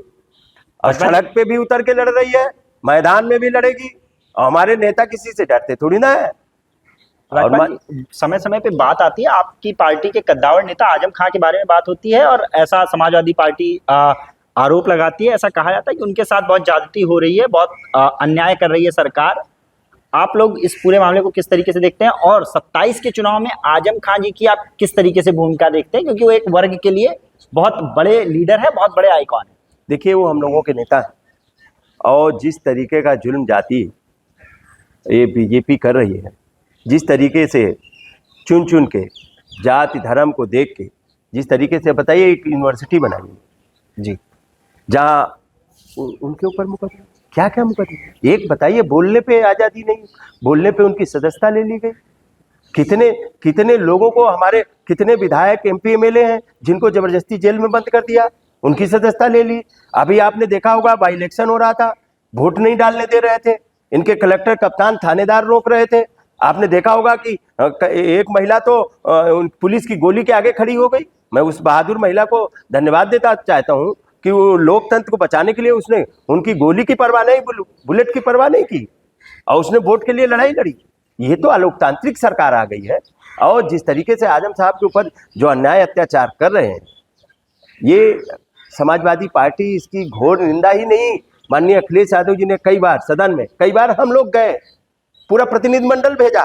और सड़क पे भी उतर के लड़ रही है, मैदान में भी लड़ेगी। और हमारे नेता किसी से डरते थोड़ी ना है। और समय समय पे बात आती है, आपकी पार्टी के कद्दावर नेता आजम खां के बारे में बात होती है, और ऐसा समाजवादी पार्टी आरोप लगाती है, ऐसा कहा जाता है कि उनके साथ बहुत ज्यादती हो रही है, बहुत अन्याय कर रही है सरकार। आप लोग इस पूरे मामले को किस तरीके से देखते हैं, और 27 के चुनाव में आजम खान जी की आप किस तरीके से भूमिका देखते हैं, क्योंकि वो एक वर्ग के लिए बहुत बड़े लीडर है, बहुत बड़े आइकॉन है। देखिए वो हम लोगों के नेता हैं, और जिस तरीके का जुल्म जाती ये बीजेपी कर रही है, जिस तरीके से चुन चुन के जाति धर्म को देख के, जिस तरीके से बताइए एक यूनिवर्सिटी बनाई जी जहाँ उनके ऊपर मुकदमा, क्या क्या मुकदमा, एक बताइए, बोलने पे आज़ादी नहीं, बोलने पे उनकी सदस्यता ले ली गई। कितने कितने लोगों को, हमारे कितने विधायक एमपी एमएलए हैं जिनको जबरदस्ती जेल में बंद कर दिया, उनकी सदस्यता ले ली। अभी आपने देखा होगा बाई इलेक्शन हो रहा था, वोट नहीं डालने दे रहे थे, इनके कलेक्टर कप्तान थानेदार रोक रहे थे। आपने देखा होगा कि एक महिला तो पुलिस की गोली के आगे खड़ी हो गई। मैं उस बहादुर महिला को धन्यवाद देता चाहता हूँ कि वो लोकतंत्र को बचाने के लिए उसने उनकी गोली की परवाह नहीं, बुलेट की परवाह नहीं की, और उसने वोट के लिए लड़ाई लड़ी। ये तो अलोकतांत्रिक सरकार आ गई है। और जिस तरीके से आजम साहब के ऊपर जो अन्याय अत्याचार कर रहे हैं, ये समाजवादी पार्टी इसकी घोर निंदा ही नहीं, माननीय अखिलेश यादव जी ने कई बार सदन में, कई बार हम लोग गए, पूरा प्रतिनिधिमंडल भेजा,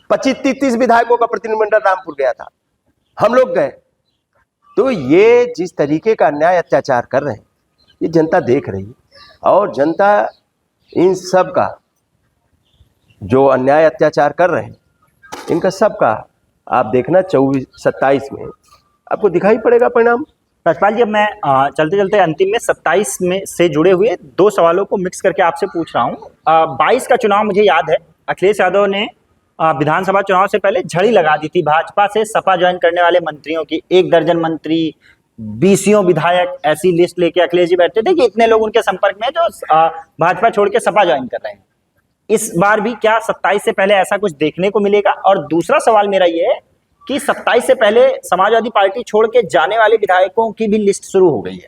25-30 विधायकों का प्रतिनिधिमंडल रामपुर गया था, हम लोग गए। तो ये जिस तरीके का अन्याय अत्याचार कर रहे हैं, ये जनता देख रही है, और जनता इन सब का जो अन्याय अत्याचार कर रहे हैं, इनका सबका आप देखना 24-27 में आपको दिखाई पड़ेगा परिणाम। राजपाल जी, अब मैं चलते चलते अंतिम में 27 में से जुड़े हुए दो सवालों को मिक्स करके आपसे पूछ रहा हूँ। 22 का चुनाव मुझे याद है, अखिलेश यादव ने विधानसभा चुनाव से पहले झड़ी लगा दी थी भाजपा से सपा ज्वाइन करने वाले मंत्रियों की। 1 दर्जन मंत्री, 20 विधायक, ऐसी लिस्ट लेके अखिलेश जी बैठते थे कि इतने लोग उनके संपर्क में जो भाजपा छोड़ के सपा ज्वाइन कर रहे हैं। इस बार भी क्या 27 से पहले ऐसा कुछ देखने को मिलेगा? और दूसरा सवाल मेरा ये है कि 27 से पहले समाजवादी पार्टी छोड़ के जाने वाले विधायकों की भी लिस्ट शुरू हो गई है।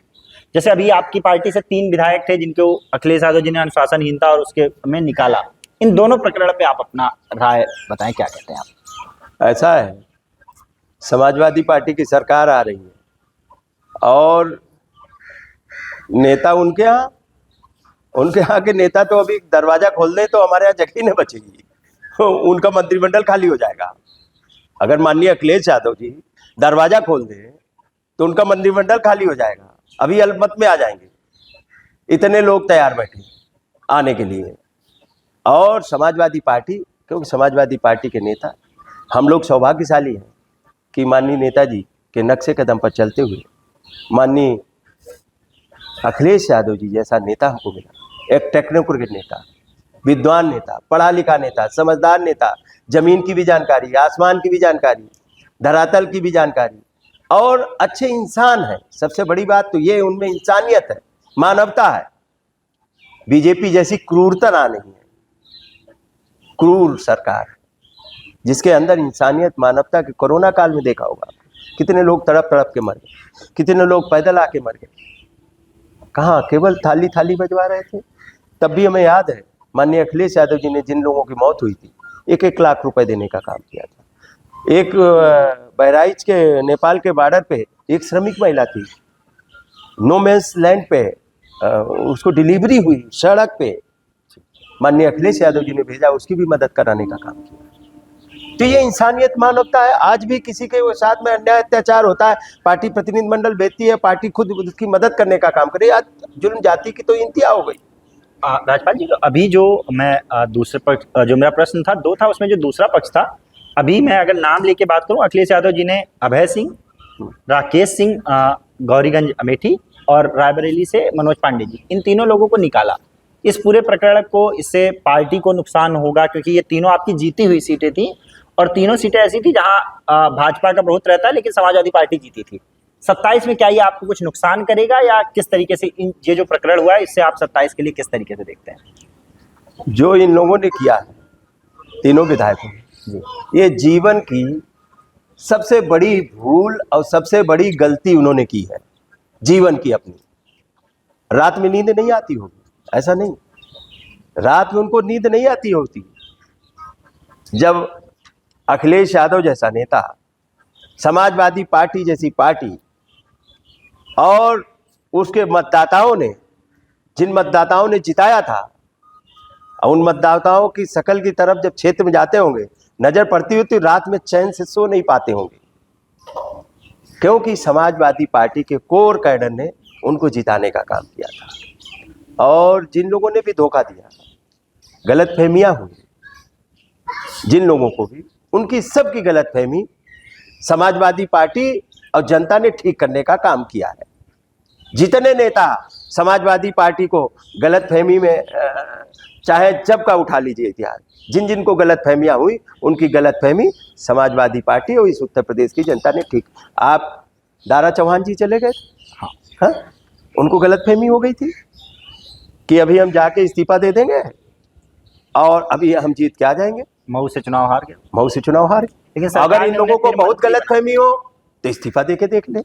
जैसे अभी आपकी पार्टी से 3 विधायक थे जिनको अखिलेश यादव जी ने अनुशासनहीनता और उसके में निकाला। इन दोनों प्रकरण पे आप अपना राय बताएं, क्या कहते हैं आप? ऐसा है, समाजवादी पार्टी की सरकार आ रही है और नेता उनके यहाँ के नेता तो अभी दरवाजा खोल दें तो हमारे यहाँ जगह ही नहीं बचेगी, उनका मंत्रिमंडल खाली हो जाएगा। अगर माननीय अखिलेश यादव जी दरवाजा खोल दें तो उनका मंत्रिमंडल खाली हो जाएगा, अभी अल्पमत में आ जाएंगे। इतने लोग तैयार बैठे आने के लिए। और समाजवादी पार्टी, क्योंकि समाजवादी पार्टी के नेता, हम लोग सौभाग्यशाली हैं कि माननीय नेताजी के नक्शे कदम पर चलते हुए माननीय अखिलेश यादव जी जैसा नेता हमको मिला। एक टेक्नोक्रेट नेता, विद्वान नेता, पढ़ा लिखा नेता, समझदार नेता, जमीन की भी जानकारी, आसमान की भी जानकारी, धरातल की भी जानकारी, और अच्छे इंसान है। सबसे बड़ी बात तो ये, उनमें इंसानियत है, मानवता है। बीजेपी जैसी क्रूरता ना नहीं है, क्रूर सरकार जिसके अंदर इंसानियत, मानवता के कोरोना काल में देखा होगा कितने लोग तड़प तड़प के मर गए, कितने लोग पैदल आके मर गए। कहाँ, केवल थाली थाली बजवा रहे थे। तब भी हमें याद है माननीय अखिलेश यादव जी ने जिन लोगों की मौत हुई थी, 1-1 लाख रुपए देने का काम किया था। एक बहराइच के नेपाल के बॉर्डर पे एक श्रमिक महिला थी, नो मेंस लैंड पे उसको डिलीवरी हुई सड़क पे, माननीय अखिलेश यादव जी ने भेजा, उसकी भी मदद कराने का काम किया। तो ये इंसानियत, मानवता है। आज भी किसी के साथ में अन्याय अत्याचार होता है, पार्टी प्रतिनिधिमंडल भेजती है, पार्टी खुद उसकी मदद करने का काम करे। आज जुल्म जाति की तो इंतहा हो गई। राजपाल जी, अभी जो मैं दूसरे पक्ष, जो मेरा प्रश्न था 2 था, उसमें जो दूसरा पक्ष था, अभी मैं अगर नाम लेके बात करूं, अखिलेश यादव जी ने अभय सिंह, राकेश सिंह गौरीगंज अमेठी और रायबरेली से मनोज पांडे जी, इन तीनों लोगों को निकाला। इस पूरे प्रकरण को, इससे पार्टी को नुकसान होगा, क्योंकि ये तीनों आपकी जीती हुई सीटें थी और तीनों सीटें ऐसी थी जहां भाजपा का बहुत रहता है, लेकिन समाजवादी पार्टी जीती थी। 27 में क्या ये आपको कुछ नुकसान करेगा, या किस तरीके से ये जो प्रकरण हुआ है इससे आप 27 के लिए किस तरीके से देखते हैं? जो इन लोगों ने किया है, तीनों विधायकों ने, ये जीवन की सबसे बड़ी भूल और सबसे बड़ी गलती उन्होंने की है जीवन की अपनी। रात में नींद नहीं आती होगी, ऐसा नहीं, रात में उनको नींद नहीं आती होती जब अखिलेश यादव जैसा नेता, समाजवादी पार्टी जैसी पार्टी, और उसके मतदाताओं ने, जिन मतदाताओं ने जिताया था, उन मतदाताओं की शकल की तरफ जब क्षेत्र में जाते होंगे, नजर पड़ती हुई, तो रात में चैन से सो नहीं पाते होंगे, क्योंकि समाजवादी पार्टी के कोर कैडर ने उनको जिताने का काम किया था। और जिन लोगों ने भी धोखा दिया, गलतफहमियां हुई जिन लोगों को भी, उनकी सबकी गलतफहमी समाजवादी पार्टी और जनता ने ठीक करने का काम किया है। जितने नेता समाजवादी पार्टी को गलतफहमी में, चाहे जब का उठा लीजिए इतिहास, जिन जिन को गलतफहमियां हुई उनकी गलतफहमी समाजवादी पार्टी और इस उत्तर प्रदेश की जनता ने ठीक। आप दारा चौहान जी चले गए, हाँ, उनको गलतफहमी हो गई थी कि अभी हम जाके इस्तीफा दे देंगे और अभी हम जीत के आ जाएंगे। मऊ से चुनाव हार गए। मऊ से चुनाव हार गए। लेकिन अगर इन लोगों को बहुत गलतफहमी हो तो इस्तीफा दे के देख ले।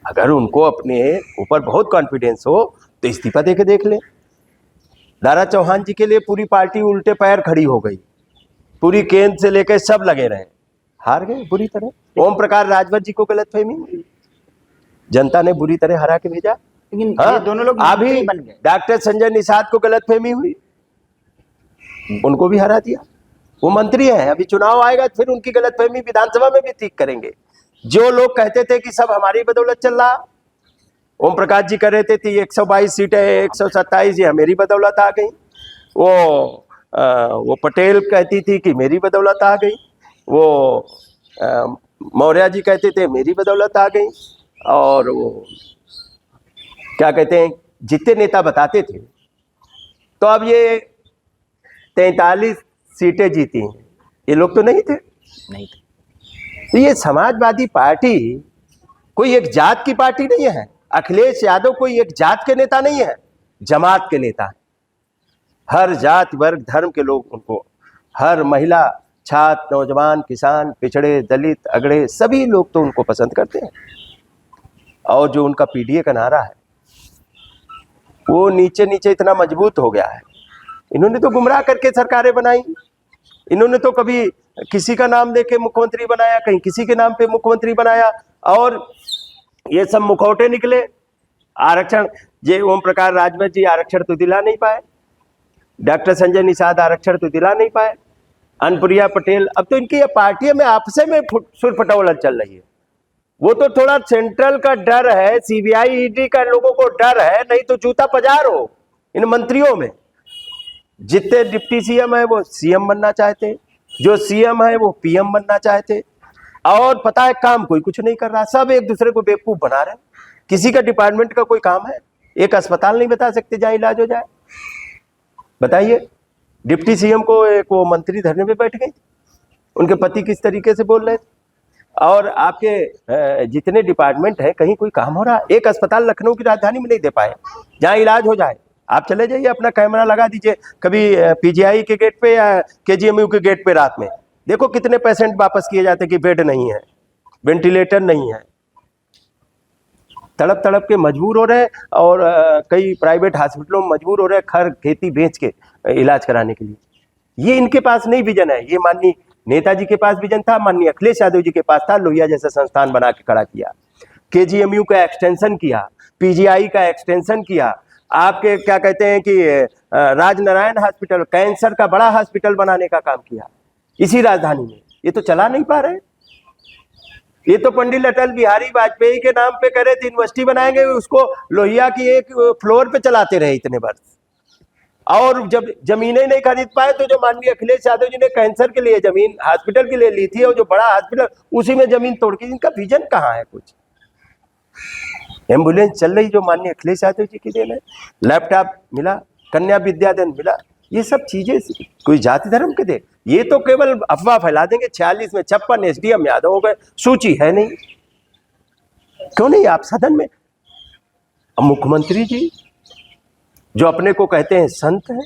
अगर उनको अपने ऊपर बहुत कॉन्फिडेंस हो तो इस्तीफा दे के देख ले। दारा चौहान जी के लिए पूरी पार्टी उल्टे पैर खड़ी हो गई, पूरी केंद्र से लेकर सब लगे रहे, हार गए बुरी तरह। ओम प्रकाश राजभर जी को गलतफहमी हुई, जनता ने बुरी तरह हरा के भेजा। लेकिन हाँ, ये दोनों लोग अभी मंत्री बन गए। डॉक्टर संजय निषाद को गलतफहमी हुई, उनको भी हरा दिया। वो मंत्री हैं, अभी चुनाव आएगा फिर उनकी गलतफहमी विधानसभा में भी ठीक करेंगे। जो लोग कहते थे कि सब हमारी बदौलत चल रहा, ओम प्रकाश जी कह रहे थे 122 सीटें 127 ये मेरी बदौलत आ गई। वो पटेल कहती थी कि मेरी बदौलत आ गई। वो मौर्य जी कहते थे मेरी बदौलत आ गई। और वो क्या कहते हैं, जितने नेता बताते थे। तो अब ये 43 सीटें जीती हैं, ये लोग तो नहीं थे। नहीं थे। तो ये समाजवादी पार्टी कोई एक जात की पार्टी नहीं है। अखिलेश यादव कोई एक जात के नेता नहीं है, जमात के नेता है। हर जात वर्ग धर्म के लोग उनको, हर महिला, छात्र, नौजवान, किसान, पिछड़े, दलित, अगड़े सभी लोग तो उनको पसंद करते हैं। और जो उनका पीडीए का नारा है वो नीचे नीचे इतना मजबूत हो गया है। इन्होंने तो गुमराह करके सरकारें बनाई। इन्होंने तो कभी किसी का नाम लेके मुख्यमंत्री बनाया, कहीं किसी के नाम पे मुख्यमंत्री बनाया, और ये सब मुखौटे निकले। आरक्षण, ये ओम प्रकाश राजभर जी आरक्षण तो दिला नहीं पाए, डॉक्टर संजय निषाद आरक्षण तो दिला नहीं पाए, अनुप्रिया पटेल, अब तो इनकी पार्टियों में आपसे में सुर फटौल चल रही है। वो तो थोड़ा सेंट्रल का डर है, सीबीआई ईडी का लोगों को डर है, नहीं तो जूता पजार हो इन मंत्रियों में। जितने डिप्टी सीएम है वो सीएम बनना चाहते, जो सीएम है वो पीएम बनना चाहते, और पता है काम कोई कुछ नहीं कर रहा, सब एक दूसरे को बेवकूफ बना रहे हैं। किसी का डिपार्टमेंट का कोई काम है? एक अस्पताल नहीं बता सकते जहाँ इलाज हो जाए? बताइए। डिप्टी सीएम को एक वो मंत्री धरने पे बैठ गए, उनके पति किस तरीके से बोल रहे थे। और आपके जितने डिपार्टमेंट है कहीं कोई काम हो रहा है? एक अस्पताल लखनऊ की राजधानी में नहीं दे पाए जहाँ इलाज हो जाए। आप चले जाइए, अपना कैमरा लगा दीजिए कभी पीजीआई के गेट पे या केजीएमयू के गेट पे, रात में देखो कितने पेशेंट वापस किए जाते कि बेड नहीं है, वेंटिलेटर नहीं है, तड़प तड़प के मजबूर हो रहे। और कई प्राइवेट हॉस्पिटलों में मजबूर हो रहे खर खेती बेच के इलाज कराने के लिए। ये इनके पास नहीं विजन है। ये माननीय नेताजी के पास विजन था, माननीय अखिलेश यादव जी के पास था। लोहिया जैसा संस्थान बना के खड़ा किया, केजीएमयू का एक्सटेंशन किया, पीजीआई का एक्सटेंशन किया, आपके क्या कहते हैं कि राजनारायण हॉस्पिटल, कैंसर का बड़ा हॉस्पिटल बनाने का काम किया इसी राजधानी में। ये तो चला नहीं पा रहे। ये तो पंडित अटल बिहारी वाजपेयी के नाम पे करे थे यूनिवर्सिटी बनाएंगे, उसको लोहिया की एक फ्लोर पे चलाते रहे इतने वर्ष। और जब जमीनें नहीं खरीद पाए तो जो माननीय अखिलेश यादव जी ने कैंसर के लिए जमीन हॉस्पिटल के लिए ली थी, और जो बड़ा हॉस्पिटल उसी में जमीन तोड़ के, इनका विजन कहाँ है? कुछ एम्बुलेंस चल रही जो माननीय अखिलेश यादव जी की देन है, लैपटॉप मिला, कन्या विद्याधन मिला, ये सब चीजें कोई जाति धर्म के दे? ये तो केवल अफवाह फैला देंगे। 46 में 56 एसडीएम यादव हो गए, सूची है नहीं। क्यों नहीं आप सदन में? अब मुख्यमंत्री जी जो अपने को कहते हैं संत हैं,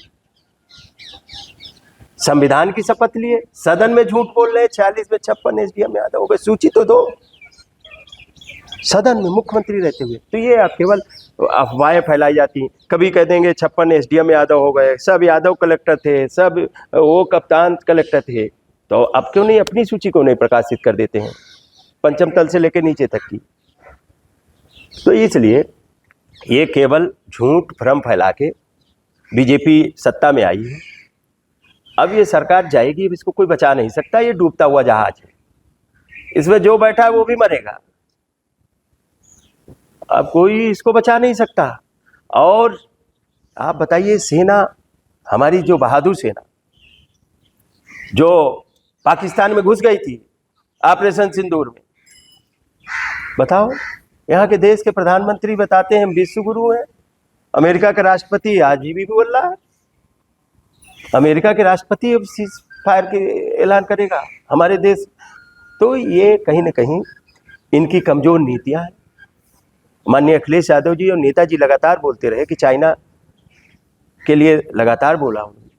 संविधान की शपथ लिए, सदन में झूठ बोल रहे हैं। 46 में 56 एसडीएम यादव हो गए, सूची तो दो सदन में मुख्यमंत्री रहते हुए। तो ये केवल अफवाहें फैलाई जाती। कभी कह देंगे 56 एसडीएम यादव हो गए, सब यादव कलेक्टर थे, सब वो कप्तान कलेक्टर थे। तो अब क्यों नहीं अपनी सूची को नहीं प्रकाशित कर देते हैं, पंचम तल से लेकर नीचे तक की? तो इसलिए ये केवल झूठ भ्रम फैला के बीजेपी सत्ता में आई है। अब ये सरकार जाएगी, अब इसको कोई बचा नहीं सकता। ये डूबता हुआ जहाज है, इसमें जो बैठा है वो भी मरेगा। अब कोई इसको बचा नहीं सकता। और आप बताइए, सेना हमारी जो बहादुर सेना जो पाकिस्तान में घुस गई थी ऑपरेशन सिंदूर में, बताओ, यहाँ के देश के प्रधानमंत्री बताते हैं हम विश्व गुरु हैं। अमेरिका का राष्ट्रपति आज भी बोल रहा है, अमेरिका के राष्ट्रपति अब सीज फायर के ऐलान करेगा हमारे देश। तो ये कहीं ना कहीं इनकी कमजोर नीतियां हैं। माननीय अखिलेश यादव जी और नेताजी लगातार बोलते रहे कि चाइना के लिए लगातार बोला उन्होंने,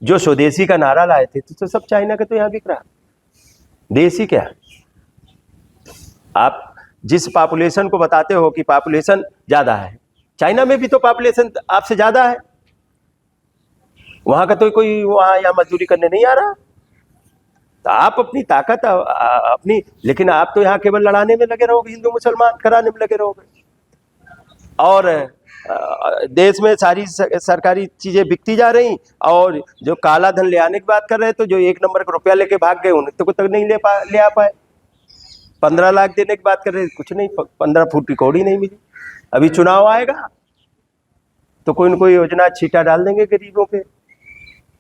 जो स्वदेशी का नारा लाए थे तो सब चाइना का तो यहाँ बिक रहा, देसी क्या है। आप जिस पॉपुलेशन को बताते हो कि पॉपुलेशन ज्यादा है, चाइना में भी तो पॉपुलेशन आपसे ज्यादा है, वहां का तो कोई वहां यहाँ मजदूरी करने नहीं आ रहा। तो आप अपनी ताकत अपनी, लेकिन आप तो यहाँ केवल लड़ाने में लगे रहोगे, हिंदू मुसलमान कराने में लगे रहोगे, और देश में सारी सरकारी चीजें बिकती जा रही, और जो काला धन ले आने की बात कर रहे हैं, तो जो 1 नंबर का रुपया लेके भाग गए उन्हें तो तक नहीं ले आ पाए। 15 लाख देने की बात कर रहे हैं, कुछ नहीं, 15 फुट की कौड़ी नहीं मिली। अभी चुनाव आएगा तो कोई न कोई योजना छीटा डाल देंगे गरीबों पे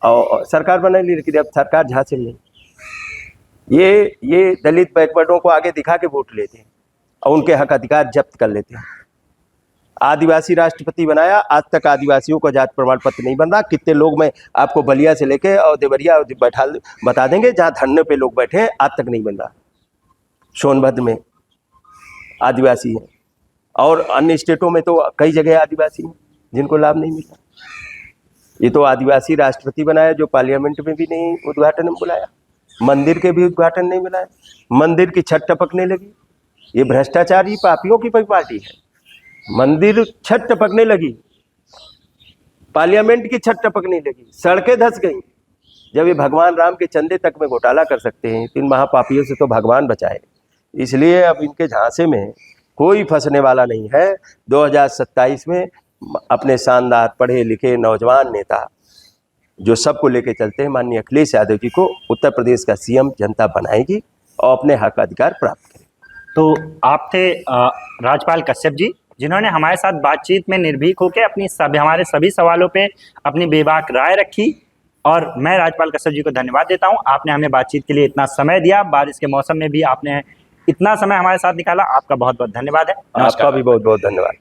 और सरकार बना ली, लेकिन अब सरकार झांसे नहीं। ये दलित बैकवर्डों को आगे दिखा के वोट लेते हैं और उनके हक अधिकार जब्त कर लेते हैं। आदिवासी राष्ट्रपति बनाया, आज तक आदिवासियों को जात प्रमाण पत्र नहीं बन रहा। कितने लोग मैं आपको बलिया से लेके और देवरिया बता देंगे जहाँ धरने पे लोग बैठे हैं, आज तक नहीं बन रहा। सोनभद्र में आदिवासी हैं और अन्य स्टेटों में तो कई जगह आदिवासी हैं जिनको लाभ नहीं मिला। ये तो आदिवासी राष्ट्रपति बनाया जो पार्लियामेंट में भी नहीं उद्घाटन में बुलाया, मंदिर के भी उद्घाटन नहीं बुलाया, मंदिर की छत टपकने लगी। ये भ्रष्टाचारी पापियों की पार्टी है। मंदिर छत टपकने लगी, पार्लियामेंट की छत टपकने लगी, सड़कें धंस गई। जब ये भगवान राम के चंदे तक में घोटाला कर सकते हैं तो इन महापापियों से तो भगवान बचाए। इसलिए अब इनके झांसे में कोई फंसने वाला नहीं है। 2027 में अपने शानदार पढ़े लिखे नौजवान नेता जो सबको लेके चलते हैं, माननीय अखिलेश यादव जी को उत्तर प्रदेश का सीएम जनता बनाएगी और अपने हक अधिकार प्राप्त करेगी। तो आप थे राजपाल कश्यप जी, जिन्होंने हमारे साथ बातचीत में निर्भीक होकर हमारे सभी सवालों पे अपनी बेबाक राय रखी, और मैं राजपाल कश्यप जी को धन्यवाद देता हूं। आपने हमें बातचीत के लिए इतना समय दिया, बारिश के मौसम में भी आपने इतना समय हमारे साथ निकाला, आपका बहुत बहुत धन्यवाद है। आपका भी बहुत बहुत धन्यवाद।